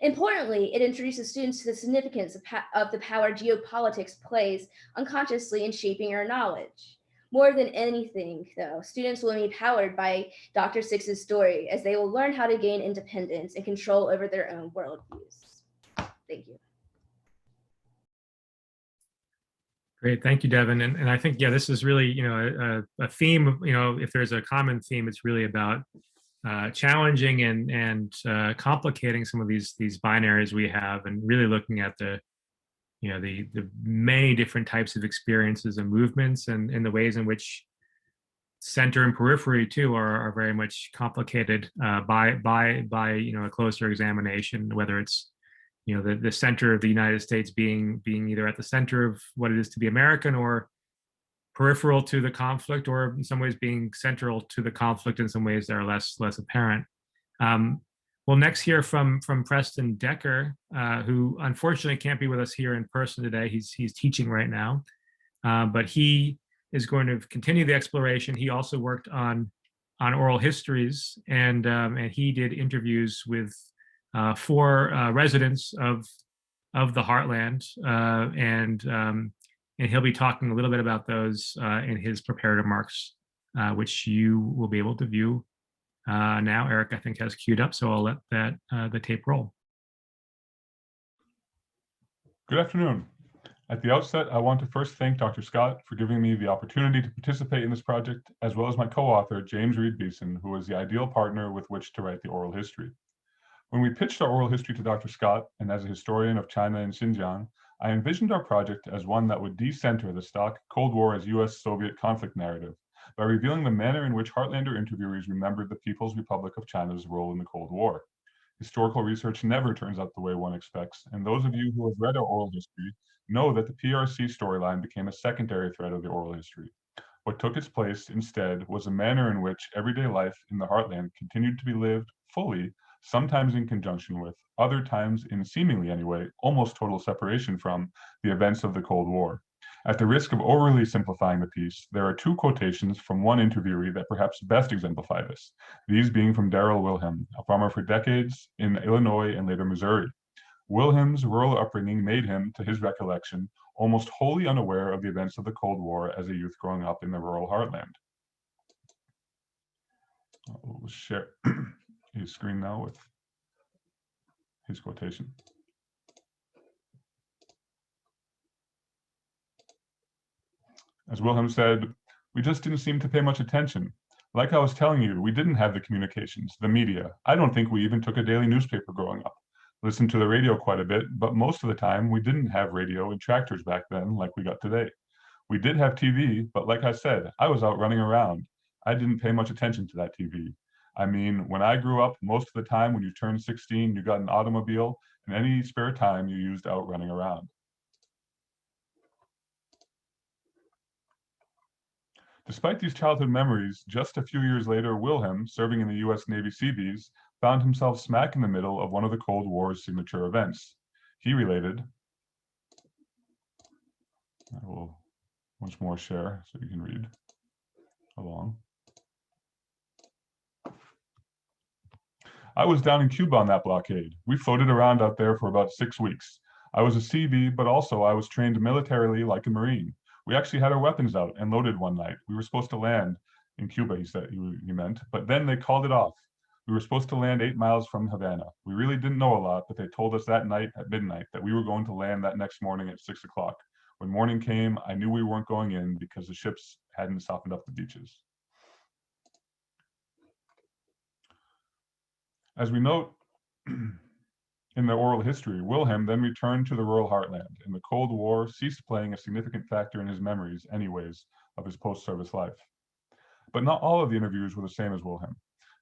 Importantly, it introduces students to the significance of the power geopolitics plays unconsciously in shaping our knowledge. More than anything, though, students will be empowered by Dr. Six's story, as they will learn how to gain independence and control over their own worldviews. Thank you. Great, thank you, Devin. And I think, yeah, this is really, a theme. If there's a common theme, it's really about challenging and complicating some of these binaries we have, and really looking at the many different types of experiences and movements, and the ways in which center and periphery too are very much complicated by a closer examination, whether it's the center of the United States being either at the center of what it is to be American, or peripheral to the conflict, or in some ways being central to the conflict in some ways that are less apparent. We'll next hear from Preston Decker, who unfortunately can't be with us here in person today. He's teaching right now, but he is going to continue the exploration. He also worked on oral histories, and he did interviews with 4 residents of the Heartland, and he'll be talking a little bit about those in his prepared remarks, which you will be able to view now. Erik, I think, has queued up, so I'll let the tape roll. Good afternoon. At the outset, I want to first thank Dr. Scott for giving me the opportunity to participate in this project, as well as my co-author, James Reed Beeson, who was the ideal partner with which to write the oral history. When we pitched our oral history to Dr. Scott, and as a historian of China and Xinjiang, I envisioned our project as one that would decenter the stock Cold War as US-Soviet conflict narrative by revealing the manner in which Heartlander interviewees remembered the People's Republic of China's role in the Cold War. Historical research never turns out the way one expects, and those of you who have read our oral history know that the PRC storyline became a secondary thread of the oral history. What took its place instead was a manner in which everyday life in the Heartland continued to be lived fully, sometimes in conjunction with, other times in seemingly anyway, almost total separation from the events of the Cold War. At the risk of overly simplifying the piece, there are 2 quotations from one interviewee that perhaps best exemplify this, these being from Darrell Wilhelm, a farmer for decades in Illinois and later Missouri. Wilhelm's rural upbringing made him, to his recollection, almost wholly unaware of the events of the Cold War as a youth growing up in the rural heartland. We'll share his screen now with his quotation. As Wilhelm said, "We just didn't seem to pay much attention. Like I was telling you, we didn't have the communications, the media. I don't think we even took a daily newspaper growing up. Listened to the radio quite a bit, but most of the time we didn't have radio and tractors back then like we got today. We did have TV, but like I said, I was out running around. I didn't pay much attention to that TV. I mean, when I grew up, most of the time when you turned 16, you got an automobile, and any spare time you used out running around." Despite these childhood memories, just a few years later, Wilhelm, serving in the US Navy Seabees, found himself smack in the middle of one of the Cold War's signature events. He related, I will once more share so you can read along. "I was down in Cuba on that blockade. We floated around out there for about 6 weeks. I was a Seabee, but also I was trained militarily like a Marine. We actually had our weapons out and loaded one night. We were supposed to land in Cuba," he said, he meant, "but then they called it off. We were supposed to land 8 miles from Havana. We really didn't know a lot, but they told us that night at midnight that we were going to land that next morning at 6 o'clock. When morning came, I knew we weren't going in because the ships hadn't softened up the beaches." As we note in the oral history, Wilhelm then returned to the rural heartland, and the Cold War ceased playing a significant factor in his memories, anyways, of his post-service life. But not all of the interviews were the same as Wilhelm,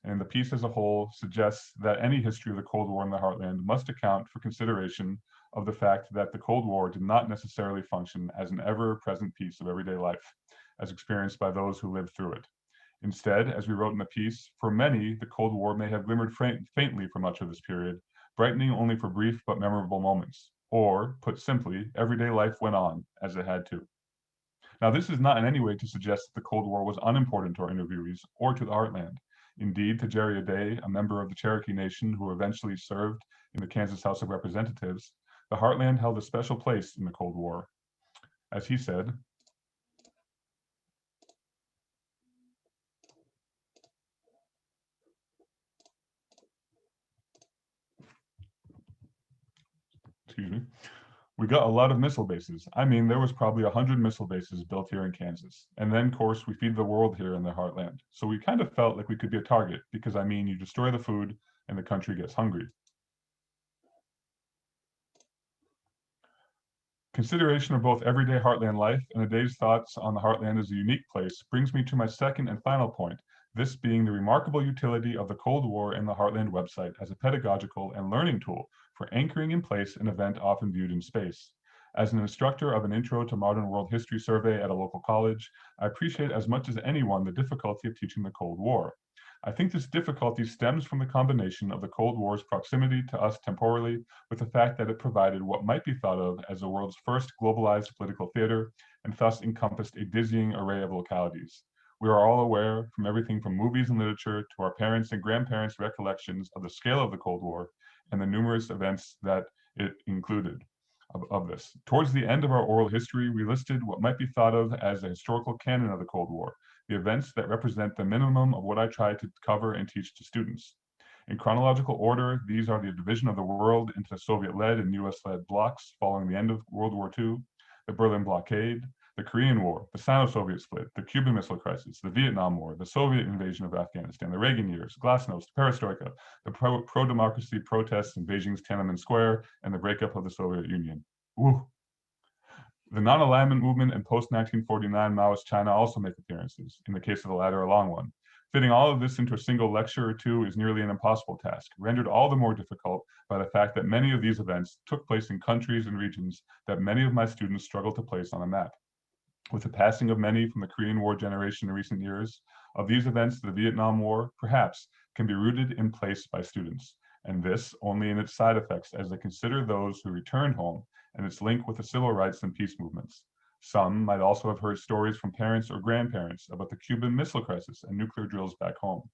and the piece as a whole suggests that any history of the Cold War in the heartland must account for consideration of the fact that the Cold War did not necessarily function as an ever-present piece of everyday life, as experienced by those who lived through it. Instead, as we wrote in the piece, for many, the Cold War may have glimmered faintly for much of this period, brightening only for brief but memorable moments. Or, put simply, everyday life went on as it had to. Now, this is not in any way to suggest that the Cold War was unimportant to our interviewees or to the heartland. Indeed, to Jerry Ade, a member of the Cherokee Nation who eventually served in the Kansas House of Representatives, the heartland held a special place in the Cold War. As he said, "We got a lot of missile bases. I mean, there was probably 100 missile bases built here in Kansas. And then, of course, we feed the world here in the heartland. So we kind of felt like we could be a target because, I mean, you destroy the food and the country gets hungry." Consideration of both everyday heartland life and Adade's thoughts on the heartland as a unique place brings me to my second and final point, this being the remarkable utility of the Cold War and the Heartland website as a pedagogical and learning tool for anchoring in place an event often viewed in space. As an instructor of an Intro to Modern World History survey at a local college, I appreciate as much as anyone the difficulty of teaching the Cold War. I think this difficulty stems from the combination of the Cold War's proximity to us temporally with the fact that it provided what might be thought of as the world's first globalized political theater and thus encompassed a dizzying array of localities. We are all aware, from everything from movies and literature to our parents' and grandparents' recollections of the scale of the Cold War and the numerous events that it included of this. Towards the end of our oral history, we listed what might be thought of as the historical canon of the Cold War, the events that represent the minimum of what I try to cover and teach to students. In chronological order, these are the division of the world into Soviet-led and US-led blocs following the end of World War II, the Berlin blockade, the Korean War, the Sino-Soviet split, the Cuban Missile Crisis, the Vietnam War, the Soviet invasion of Afghanistan, the Reagan years, Glasnost, Perestroika, the pro-democracy protests in Beijing's Tiananmen Square, and the breakup of the Soviet Union. Woo. The non-alignment movement and post-1949 Maoist China also make appearances, in the case of the latter, a long one. Fitting all of this into a single lecture or two is nearly an impossible task, rendered all the more difficult by the fact that many of these events took place in countries and regions that many of my students struggle to place on a map. With the passing of many from the Korean War generation in recent years, of these events, the Vietnam War, perhaps, can be rooted in place by students, and this only in its side effects as they consider those who returned home and its link with the civil rights and peace movements. Some might also have heard stories from parents or grandparents about the Cuban Missile Crisis and nuclear drills back home.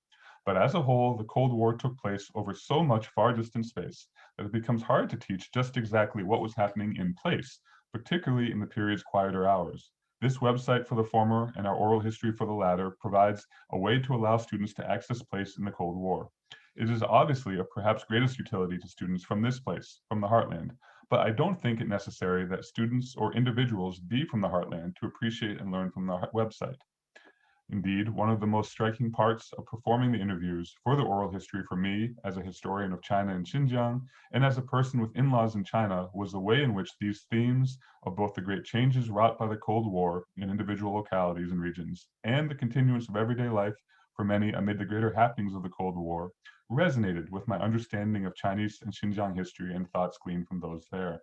But as a whole, the Cold War took place over so much far distant space that it becomes hard to teach just exactly what was happening in place, particularly in the period's quieter hours. This website for the former and our oral history for the latter provides a way to allow students to access place in the Cold War. It is obviously of perhaps greatest utility to students from this place, from the Heartland, but I don't think it necessary that students or individuals be from the Heartland to appreciate and learn from the website. Indeed, one of the most striking parts of performing the interviews for the oral history for me as a historian of China and Xinjiang, and as a person with in-laws in China, was the way in which these themes of both the great changes wrought by the Cold War in individual localities and regions, and the continuance of everyday life for many amid the greater happenings of the Cold War, resonated with my understanding of Chinese and Xinjiang history and thoughts gleaned from those there.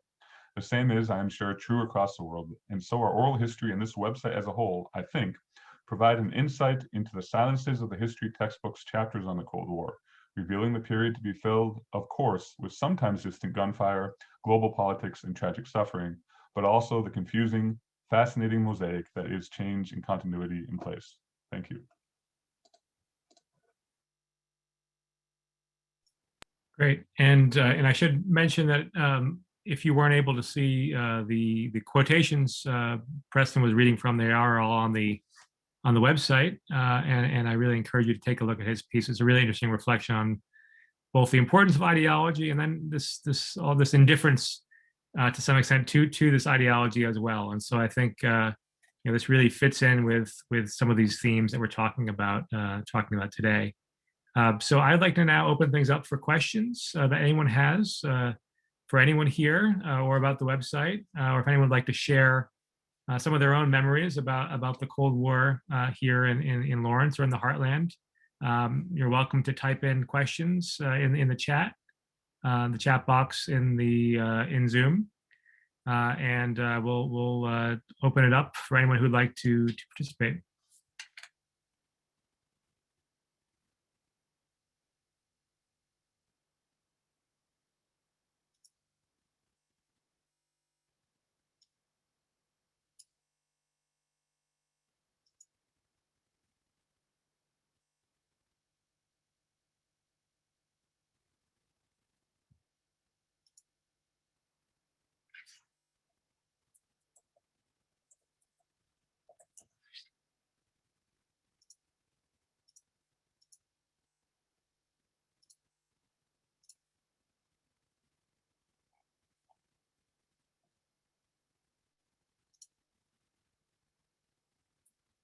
The same is, I am sure, true across the world, and so our oral history and this website as a whole, I think, provide an insight into the silences of the history textbook's chapters on the Cold War, revealing the period to be filled, of course, with sometimes distant gunfire, global politics, and tragic suffering, but also the confusing, fascinating mosaic that is change and continuity in place. Thank you. Great, and I should mention that if you weren't able to see the quotations Preston was reading from, they are all on the website, and I really encourage you to take a look at his piece. It's a really interesting reflection on both the importance of ideology and then all this indifference to some extent to this ideology as well. And so I think this really fits in with some of these themes that we're talking about today. So I'd like to now open things up for questions that anyone has for anyone here or about the website, or if anyone would like to share some of their own memories about the Cold War here in Lawrence or in the Heartland. You're welcome to type in questions in the chat box in Zoom, and we'll open it up for anyone who'd like to participate.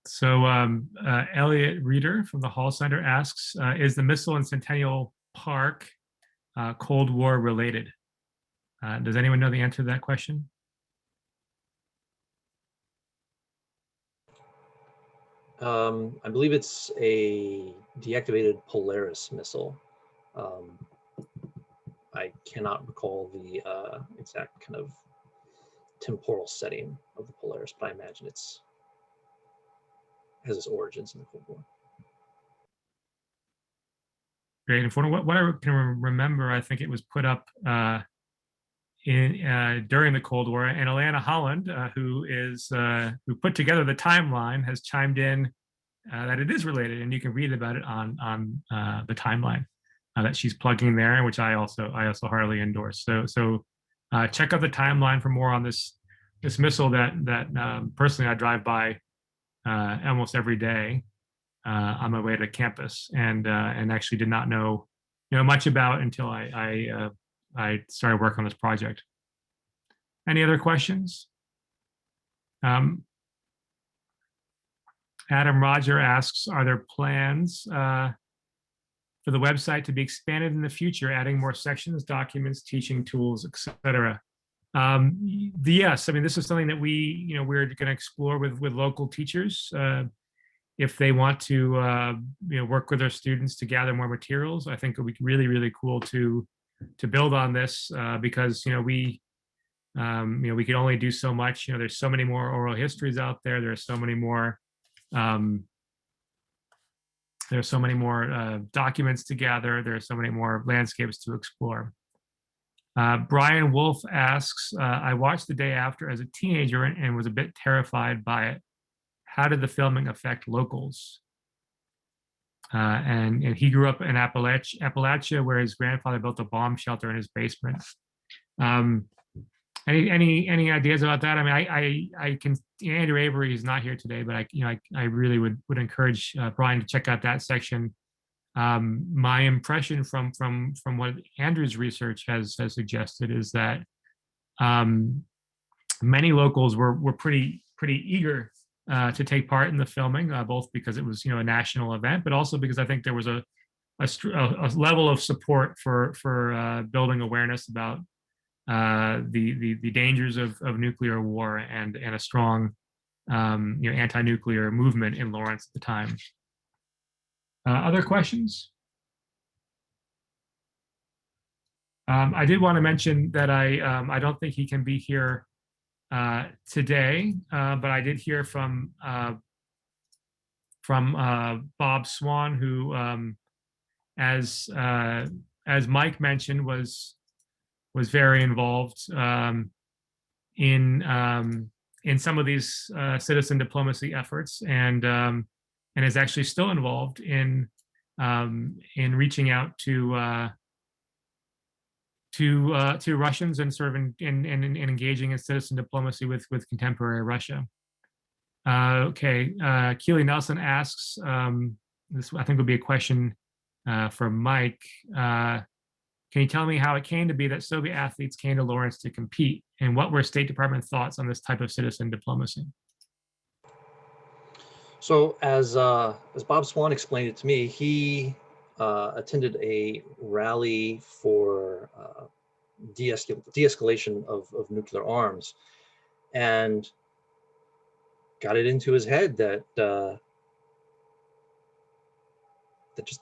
So Elliot Reeder from the Hall Center asks, is the missile in Centennial Park Cold War related? Does anyone know the answer to that question? I believe it's a deactivated Polaris missile. I cannot recall the exact kind of temporal setting of the Polaris, but I imagine has its origins in the Cold War. Great. And for what I can remember, I think it was put up during the Cold War, and Alana Holland, who put together the timeline, has chimed in that it is related, and you can read about it on the timeline that she's plugging there, which I also heartily endorse. So check out the timeline for more on this missile that personally I drive by almost every day on my way to campus, and actually did not know much about until I started working on this project. Any other questions? Adam Roger asks, are there plans for the website to be expanded in the future, adding more sections, documents, teaching tools, etc.? Yes, I mean, this is something that we're going to explore with local teachers if they want to work with their students to gather more materials. I think it would be really, really cool to build on this because we can only do so much. There's so many more oral histories out there. There's so many more documents to gather. There's so many more landscapes to explore. Brian Wolf asks, I watched The Day After as a teenager and was a bit terrified by it. How did the filming affect locals? and he grew up in Appalachia, where his grandfather built a bomb shelter in his basement. Any ideas about that? I mean, I can. Andrew Avery is not here today, but I really would encourage Brian to check out that section. My impression from what Andrew's research has suggested is that many locals were pretty eager to take part in the filming, both because it was a national event, but also because I think there was a level of support for building awareness about the dangers of nuclear war and a strong anti-nuclear movement in Lawrence at the time. Other questions? I did want to mention that I don't think he can be here today, but I did hear from Bob Swan, who, as Mike mentioned, was very involved in some of these citizen diplomacy efforts, and is actually still involved in reaching out to Russians and sort of in engaging in citizen diplomacy with contemporary Russia. Okay, Keely Nelson asks, this I think would be a question for Mike. Can you tell me how it came to be that Soviet athletes came to Lawrence to compete, and what were State Department thoughts on this type of citizen diplomacy? So as Bob Swan explained it to me, he attended a rally for de-escalation of nuclear arms, and got it into his head that just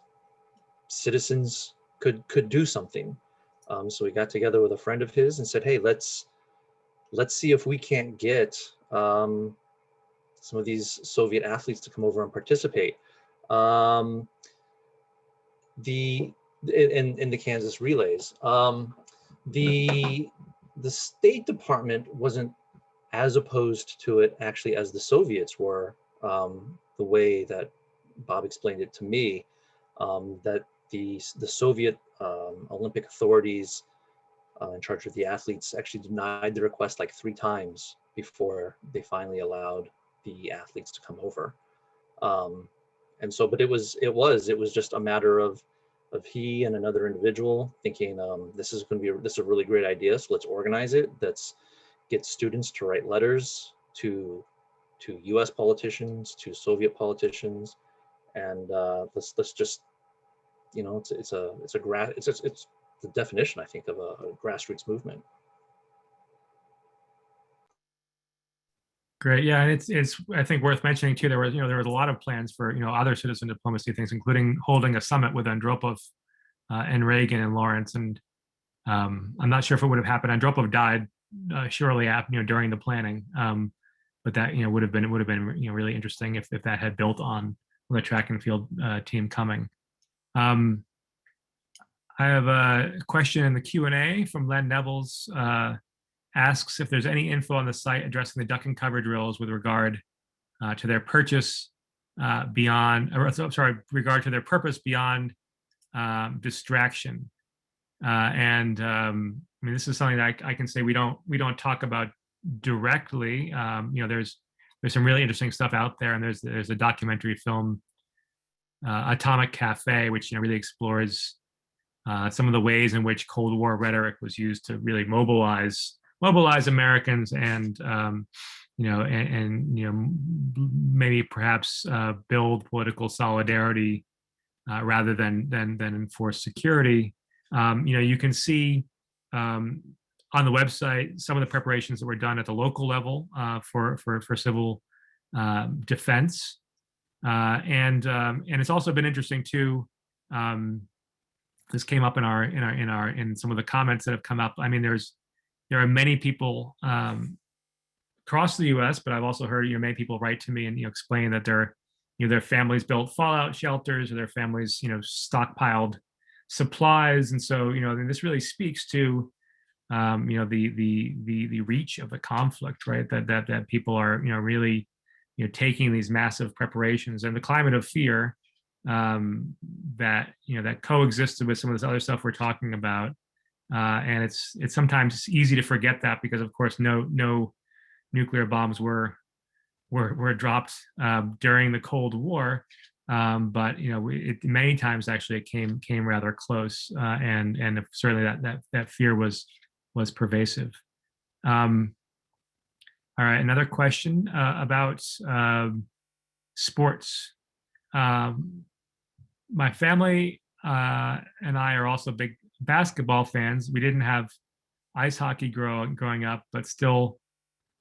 citizens could do something. So he got together with a friend of his and said, "Hey, let's see if we can't get some of these Soviet athletes to come over and participate." In the Kansas relays. The State Department wasn't as opposed to it actually as the Soviets were, the way that Bob explained it to me, that the Soviet Olympic authorities in charge of the athletes actually denied the request like 3 times before they finally allowed the athletes to come over. And so, but it was just a matter of he and another individual thinking, this is a really great idea, so let's organize it. Let's get students to write letters to U.S. politicians, to Soviet politicians, and let's just, it's the definition, I think, of a grassroots movement. Great, yeah, and it's I think worth mentioning too. There was a lot of plans for other citizen diplomacy things, including holding a summit with Andropov and Reagan and Lawrence. And I'm not sure if it would have happened. Andropov died shortly after, during the planning, but that would have been really interesting if that had built on the track and field team coming. I have a question in the Q&A from Len Nevels. Asks if there's any info on the site addressing the duck and cover drills with regard to their purpose beyond distraction. I mean, this is something that I can say we don't talk about directly. There's some really interesting stuff out there, and there's a documentary film, Atomic Cafe, which really explores some of the ways in which Cold War rhetoric was used to really mobilize Americans and maybe perhaps build political solidarity rather than enforce security. You can see on the website some of the preparations that were done at the local level for civil defense, and it's also been interesting too. This came up in some of the comments that have come up. I mean, there are many people across the U.S., but I've also heard many people write to me and explain that their families built fallout shelters, or their families stockpiled supplies, and so this really speaks to the reach of the conflict, right? That people are really taking these massive preparations, and the climate of fear that that coexisted with some of this other stuff we're talking about. And it's sometimes easy to forget that because, of course, no nuclear bombs were dropped during the Cold War. But many times actually it came rather close, and certainly that fear was pervasive. All right, another question about sports. My family and I are also big basketball fans. We didn't have ice hockey growing up, but still,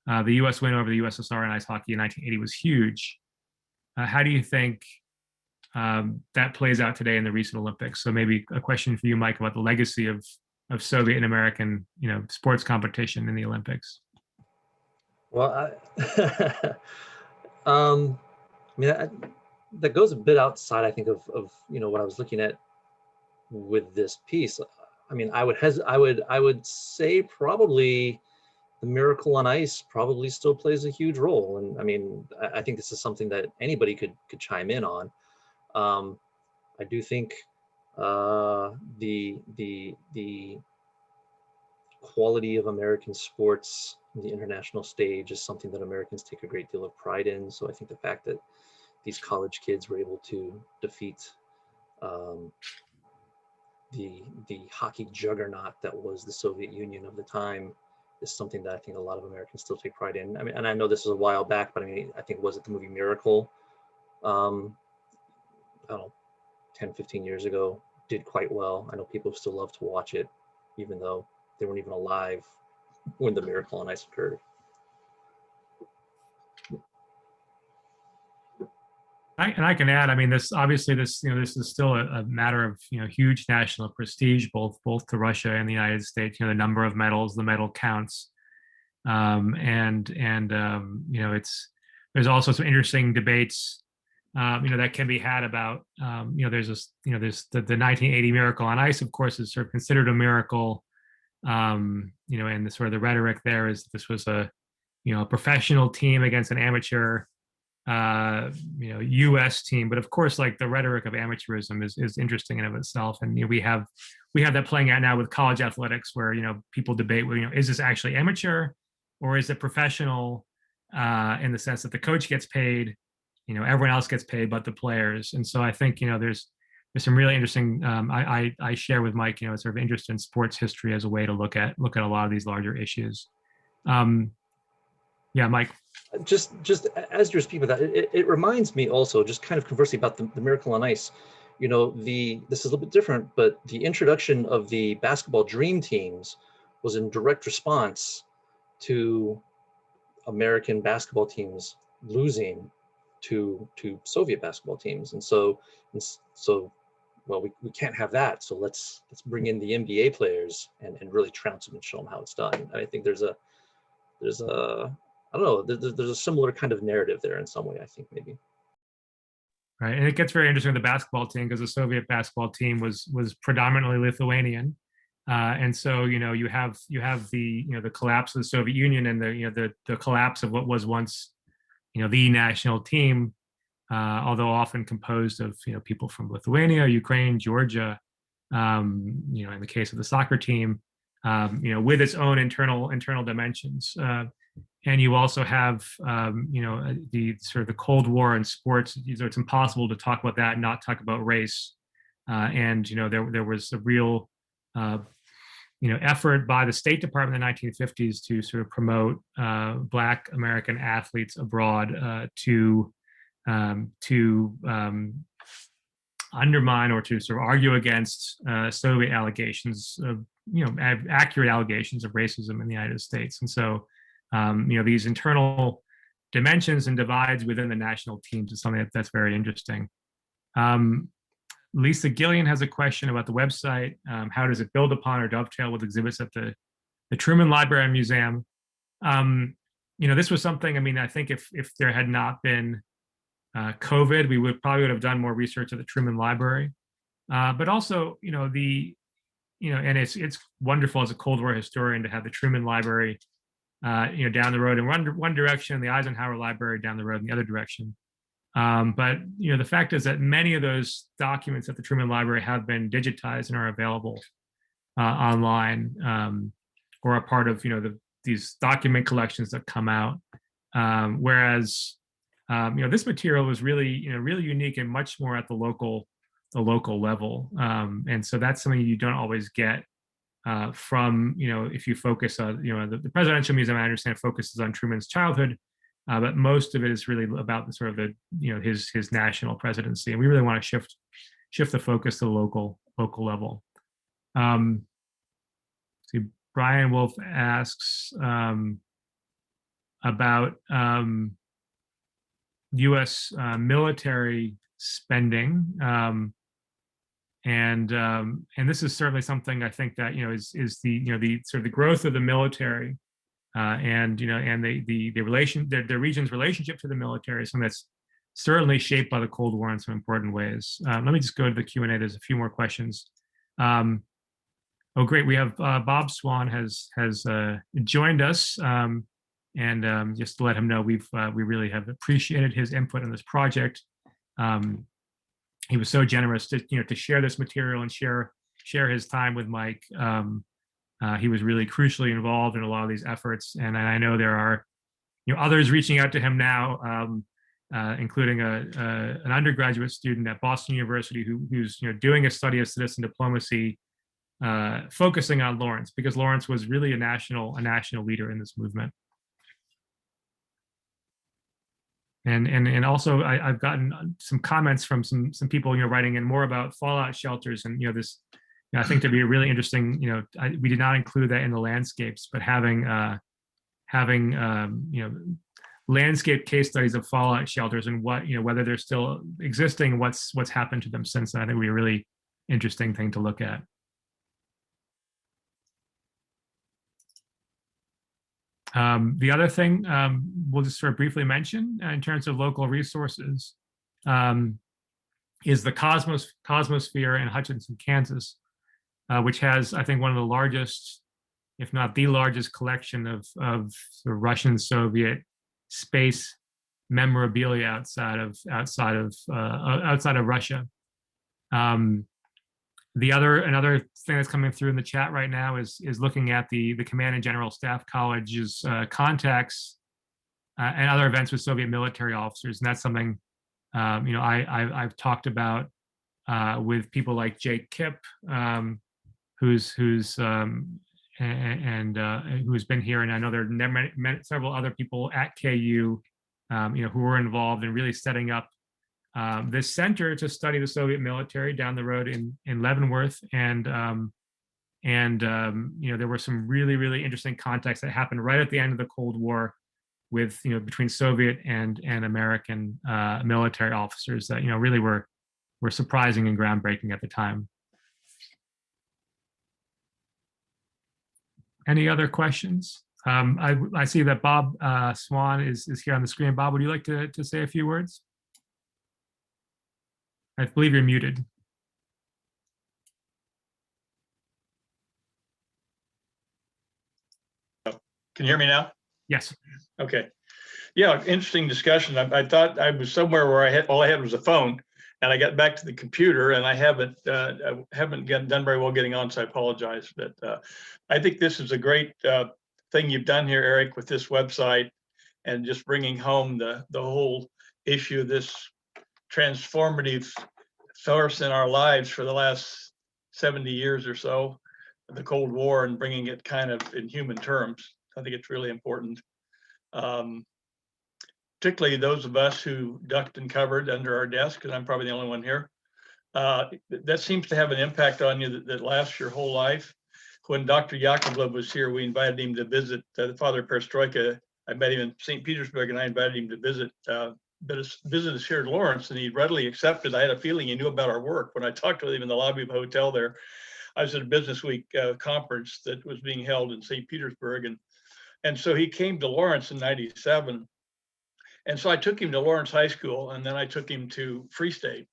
the U.S. win over the USSR in ice hockey in 1980 was huge. How do you think that plays out today in the recent Olympics? So maybe a question for you, Mike, about the legacy of Soviet and American, sports competition in the Olympics. Well, that goes a bit outside, I think, of what I was looking at with this piece. I mean, I would say probably the Miracle on Ice probably still plays a huge role, and I mean, I think this is something that anybody could chime in on. I do think the quality of American sports on the international stage is something that Americans take a great deal of pride in. So I think the fact that these college kids were able to defeat the hockey juggernaut that was the Soviet Union of the time is something that I think a lot of Americans still take pride in. I mean, and I know this was a while back, but I mean, I think, was it the movie Miracle? I don't know, 10, 15 years ago, did quite well. I know people still love to watch it, even though they weren't even alive when the Miracle on Ice occurred. I can add, I mean, this obviously this is still a matter of huge national prestige, both to Russia and the United States. The number of medals, the medal counts, and there's also some interesting debates that can be had about there's this there's the 1980 Miracle on Ice, of course, is sort of considered a miracle, and the sort of the rhetoric there is this was a professional team against an amateur U.S. team. But of course, like, the rhetoric of amateurism is interesting in of itself, and we have that playing out now with college athletics, where people debate, well, is this actually amateur or is it professional, in the sense that the coach gets paid, everyone else gets paid but the players. And so I think there's some really interesting, I share with Mike sort of interest in sports history as a way to look at a lot of these larger issues. Yeah, Mike. Just as you're speaking about that, it reminds me also, just kind of conversely, about the Miracle on Ice. This is a little bit different, but the introduction of the basketball dream teams was in direct response to American basketball teams losing to Soviet basketball teams. And so well, we can't have that. So let's bring in the NBA players and really trounce them and show them how it's done. And I think there's a I don't know, there's a similar kind of narrative there in some way, I think, maybe. Right, and it gets very interesting with the basketball team, because the Soviet basketball team was predominantly Lithuanian, and so you have the collapse of the Soviet Union and the collapse of what was once the national team, although often composed of people from Lithuania, Ukraine, Georgia, in the case of the soccer team, with its own internal dimensions. And you also have, the sort of the Cold War in sports. It's impossible to talk about that and not talk about race. And there was a real, effort by the State Department in the 1950s to sort of promote Black American athletes abroad, to undermine or to sort of argue against Soviet allegations of, accurate allegations of racism in the United States. And so, these internal dimensions and divides within the national teams is something that's very interesting. Lisa Gillian has a question about the website. How does it build upon or dovetail with exhibits at the Truman Library and Museum? This was something, I think if there had not been COVID, we would have done more research at the Truman Library. But also, and it's wonderful as a Cold War historian to have the Truman Library down the road in one direction, the Eisenhower Library down the road in the other direction. But the fact is that many of those documents at the Truman Library have been digitized and are available online, or a part of these document collections that come out. Whereas this material was really really unique and much more at the local level, and so that's something you don't always get from if you focus on the Presidential Museum. I understand focuses on Truman's childhood, but most of it is really about the sort of his national presidency, and we really want to shift the focus to the local level. See, Brian Wolf asks about U.S. Military spending, and this is certainly something I think that is the sort of the growth of the military, and the region's relationship to the military is something that's certainly shaped by the Cold War in some important ways. Let me just go to the Q&A. There's a few more questions. Oh, great! We have Bob Swan has joined us, and just to let him know, we really have appreciated his input in this project. He was so generous to share this material and share his time with Mike. He was really crucially involved in a lot of these efforts, and I know there are others reaching out to him now, including an undergraduate student at Boston University who's doing a study of citizen diplomacy, focusing on Lawrence, because Lawrence was really a national leader in this movement. And also I've gotten some comments from some people writing in more about fallout shelters, and this I think to be a really interesting. We did not include that in the landscapes, but having landscape case studies of fallout shelters and what whether they're still existing, what's happened to them since then, I think would be a really interesting thing to look at. The other thing we'll just sort of briefly mention in terms of local resources is the Cosmosphere in Hutchinson, Kansas, which has, I think, one of the largest, if not the largest, collection of sort of Russian Soviet space memorabilia outside of Russia. Another thing that's coming through in the chat right now is looking at the Command and General Staff College's contacts and other events with Soviet military officers, and that's something I've talked about with people like Jake Kipp, who's been here, and I know there are several other people at KU, who were involved in really setting up this center to study the Soviet military down the road in Leavenworth, and there were some really interesting contacts that happened right at the end of the Cold War with between Soviet and American military officers that really were surprising and groundbreaking at the time. Any other questions? I see that Bob Swan is here on the screen. Bob, would you like to say a few words? I believe you're muted. Can you hear me now? Yes. Okay. Yeah, interesting discussion. I thought I was somewhere where all I had was a phone, and I got back to the computer, and I haven't done very well getting on, so I apologize. But I think this is a great thing you've done here, Erik, with this website, and just bringing home the whole issue of this transformative force in our lives for the last 70 years or so, the Cold War, and bringing it kind of in human terms. I think it's really important. Particularly those of us who ducked and covered under our desk, because I'm probably the only one here. That seems to have an impact on you that lasts your whole life. When Dr. Yakovlev was here, we invited him to visit Father Perestroika. I met him in St. Petersburg, and I invited him to visit us here in Lawrence, and he readily accepted. I had a feeling he knew about our work. When I talked to him in the lobby of a hotel there, I was at a Business Week conference that was being held in St. Petersburg, and so he came to Lawrence in '97. And so I took him to Lawrence High School, and then I took him to Free State.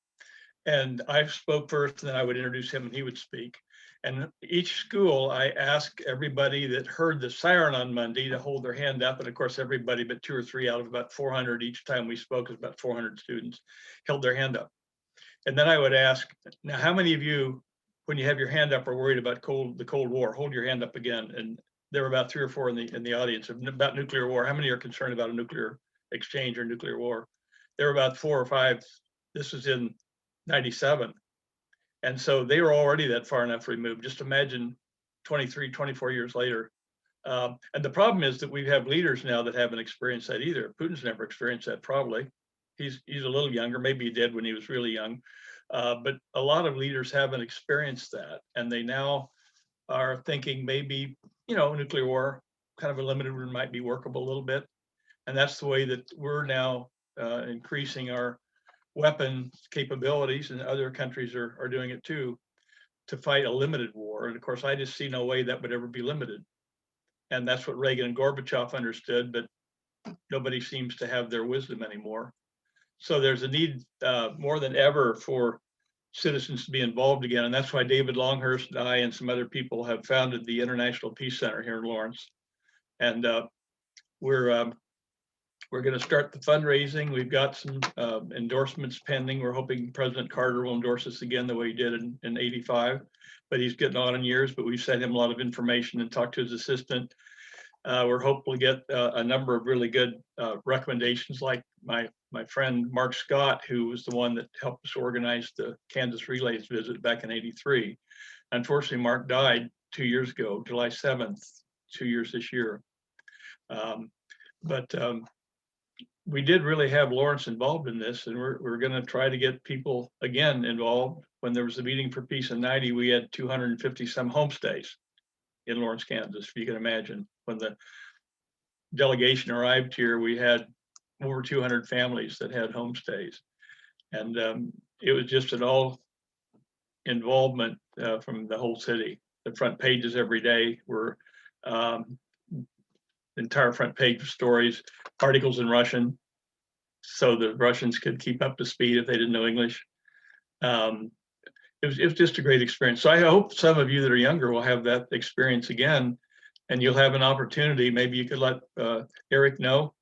And I spoke first, and then I would introduce him and he would speak. And each school, I asked everybody that heard the siren on Monday to hold their hand up. And of course, everybody but 2 or 3 out of about 400 each time we spoke, is about 400 students, held their hand up. And then I would ask, now, how many of you, when you have your hand up, are worried about the Cold War? Hold your hand up again. And there were about 3 or 4 in the audience about nuclear war. How many are concerned about a nuclear exchange or nuclear war? There were about 4 or 5. This was in 97. And so they were already that far enough removed. Just imagine 23, 24 years later. And the problem is that we have leaders now that haven't experienced that either. Putin's never experienced that, probably. He's a little younger, maybe he did when he was really young. But a lot of leaders haven't experienced that. And they now are thinking maybe, nuclear war, kind of a limited one, might be workable a little bit. And that's the way that we're now increasing our weapon capabilities, and other countries are doing it too, to fight a limited war. And of course, I just see no way that would ever be limited. And that's what Reagan and Gorbachev understood, but nobody seems to have their wisdom anymore. So there's a need more than ever for citizens to be involved again. And that's why David Longhurst and I and some other people have founded the International Peace Center here in Lawrence. And we're going to start the fundraising. We've got some endorsements pending. We're hoping President Carter will endorse us again the way he did in 85, but he's getting on in years, but we've sent him a lot of information and talked to his assistant. We're hopeful to get a number of really good recommendations, like my friend Mark Scott, who was the one that helped us organize the Kansas Relays visit back in 83. Unfortunately, Mark died 2 years ago, July 7th, 2 years this year. But we did really have Lawrence involved in this, and we're going to try to get people again involved. When there was a meeting for peace in 90, we had 250 some homestays in Lawrence, Kansas, if you can imagine. When the delegation arrived here, we had over 200 families that had homestays. And it was just an all involvement from the whole city. The front pages every day were entire front page of stories, articles in Russian, so the Russians could keep up to speed if they didn't know English. It was just a great experience. So I hope some of you that are younger will have that experience again, and you'll have an opportunity. Maybe you could let Erik know,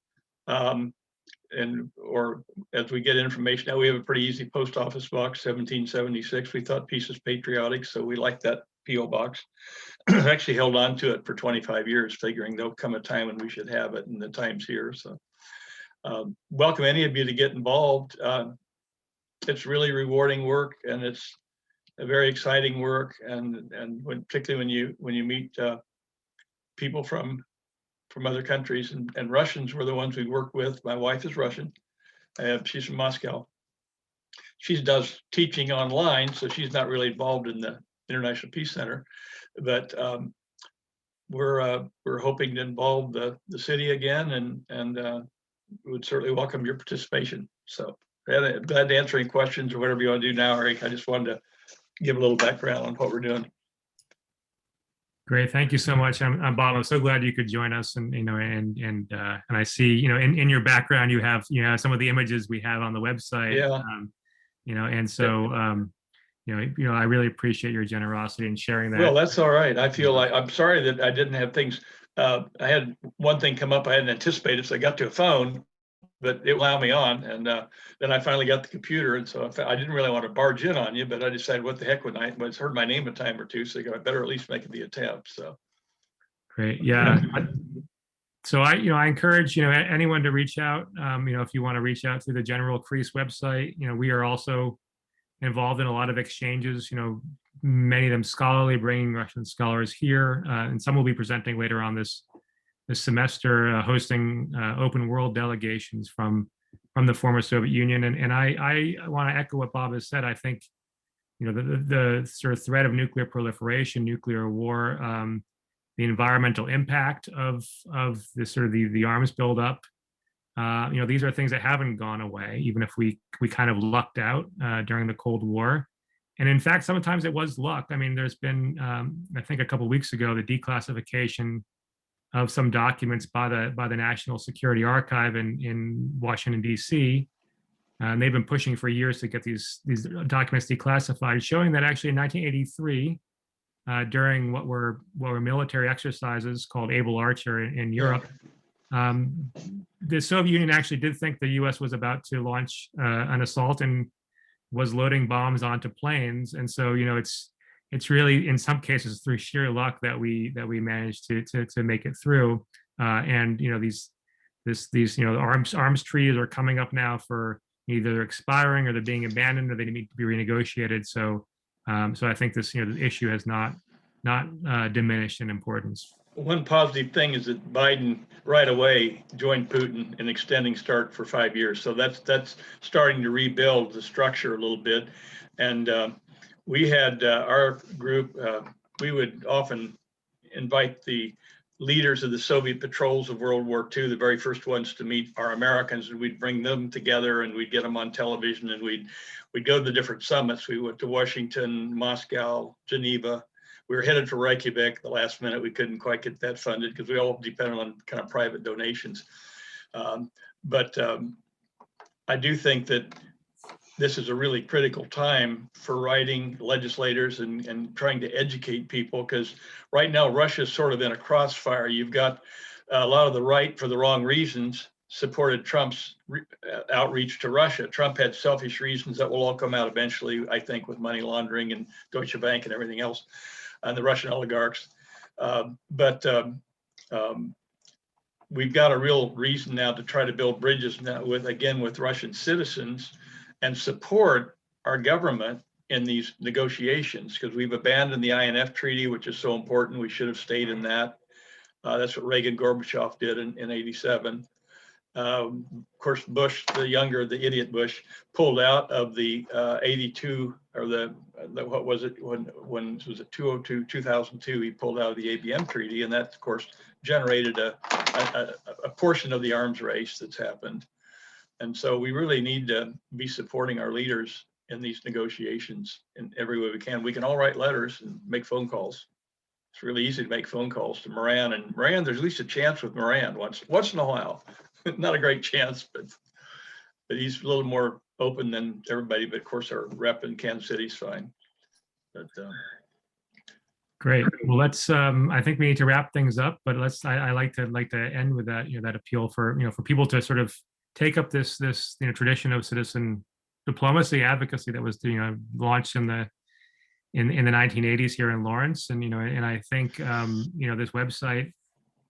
or as we get information. Now we have a pretty easy post office box, 1776. We thought peace is patriotic, so we like that PO box. I've actually held on to it for 25 years, figuring there'll come a time when we should have it, and the time's here. So welcome any of you to get involved. It's really rewarding work, and it's a very exciting work. And particularly when you meet people from other countries, and Russians were the ones we worked with. My wife is Russian. She's from Moscow. She does teaching online, so she's not really involved in the International Peace Center, but we're hoping to involve the city again, and would certainly welcome your participation. So glad to answer any questions or whatever you want to do now, Erik. I just wanted to give a little background on what we're doing. Great, thank you so much. I'm Bob. I'm so glad you could join us, and and I see in your background you have some of the images we have on the website. Yeah. And so I really appreciate your generosity in sharing that. Well, that's all right. I feel like I'm sorry that I didn't have things. I had one thing come up I hadn't anticipated, so I got to a phone, but it allowed me on, and then I finally got the computer, and so I didn't really want to barge in on you, but I decided, what the heck, when I heard my name a time or two, so I better at least make the attempt. So great, yeah. So I encourage anyone to reach out. If you want to reach out through the General Crease website, we are also involved in a lot of exchanges. Many of them scholarly, bringing Russian scholars here, and some will be presenting later on this semester, hosting open world delegations from the former Soviet Union. And I want to echo what Bob has said. I think the sort of threat of nuclear proliferation, nuclear war, the environmental impact of this sort of the arms buildup. These are things that haven't gone away, even if we kind of lucked out during the Cold War. And in fact, sometimes it was luck. I mean, there's been, I think a couple of weeks ago, the declassification of some documents by the National Security Archive in Washington, D.C. And they've been pushing for years to get these documents declassified, showing that actually in 1983, during what were military exercises called Able Archer in Europe. The Soviet Union actually did think the U.S. was about to launch an assault and was loading bombs onto planes, and so it's really in some cases through sheer luck that we managed to make it through. And these arms treaties are coming up now for either they're expiring or they're being abandoned or they need to be renegotiated. So I think this the issue has not diminished in importance. One positive thing is that Biden right away joined Putin in extending START for 5 years. So that's starting to rebuild the structure a little bit. And we had our group, we would often invite the leaders of the Soviet patrols of World War II, the very first ones to meet our Americans, and we'd bring them together and we'd get them on television, and we'd go to the different summits. We went to Washington, Moscow, Geneva. We were headed for Reykjavik at the last minute. We couldn't quite get that funded because we all depended on kind of private donations. But I do think that this is a really critical time for writing legislators and trying to educate people, because right now Russia is sort of in a crossfire. You've got a lot of the right, for the wrong reasons, supported Trump's outreach to Russia. Trump had selfish reasons that will all come out eventually, I think, with money laundering and Deutsche Bank and everything else, and the Russian oligarchs. We've got a real reason now to try to build bridges now with Russian citizens and support our government in these negotiations, because we've abandoned the INF treaty, which is so important. We should have stayed in that. That's what Reagan Gorbachev did in 87. Of course, Bush, the idiot Bush, pulled out of the 82, or what was it, when was it 2002, he pulled out of the ABM treaty, and that, of course, generated a portion of the arms race that's happened. And so we really need to be supporting our leaders in these negotiations in every way we can. We can all write letters and make phone calls. It's really easy to make phone calls to Moran, and Moran, there's at least a chance with Moran once in a while. Not a great chance, but he's a little more open than everybody. But of course, our rep in Kansas City is fine. But great. Well, let's. I think we need to wrap things up. But I like to end with that. That appeal for for people to sort of take up this tradition of citizen diplomacy advocacy that was launched in the 1980s here in Lawrence, and and I think this website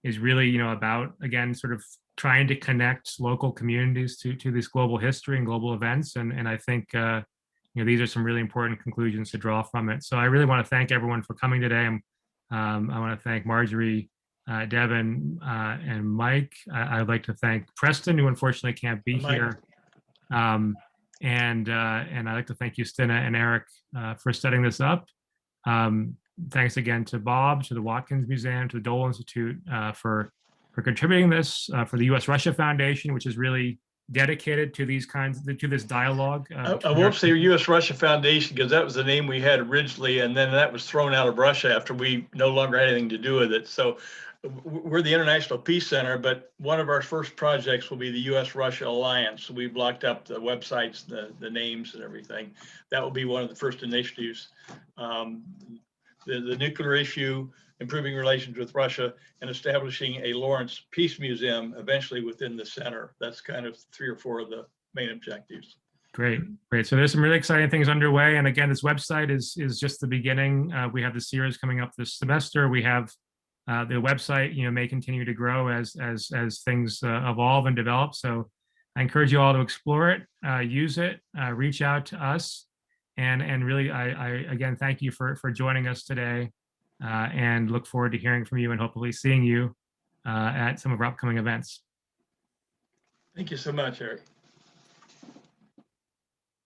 is really about, again, sort of trying to connect local communities to this global history and global events, and I think these are some really important conclusions to draw from it. So I really want to thank everyone for coming today. I want to thank Marjorie, Devin, and Mike. I'd like to thank Preston, who unfortunately can't be here. And I'd like to thank Justina and Erik for setting this up. Thanks again to Bob, to the Watkins Museum, to the Dole Institute for contributing this, for the U.S.-Russia Foundation, which is really dedicated to this dialogue. I won't say U.S.-Russia Foundation, because that was the name we had originally, and then that was thrown out of Russia after we no longer had anything to do with it. So we're the International Peace Center, but one of our first projects will be the U.S.-Russia Alliance. We've locked up the websites, the names and everything. That will be one of the first initiatives. The nuclear issue, improving relations with Russia, and establishing a Lawrence Peace Museum eventually within the center. That's kind of 3 or 4 of the main objectives. Great. So there's some really exciting things underway. And again, this website is just the beginning. We have the series coming up this semester. We have the website, may continue to grow as things evolve and develop. So I encourage you all to explore it, use it, reach out to us. And really, I again, thank you for joining us today, and look forward to hearing from you and hopefully seeing you at some of our upcoming events. Thank you so much, Erik.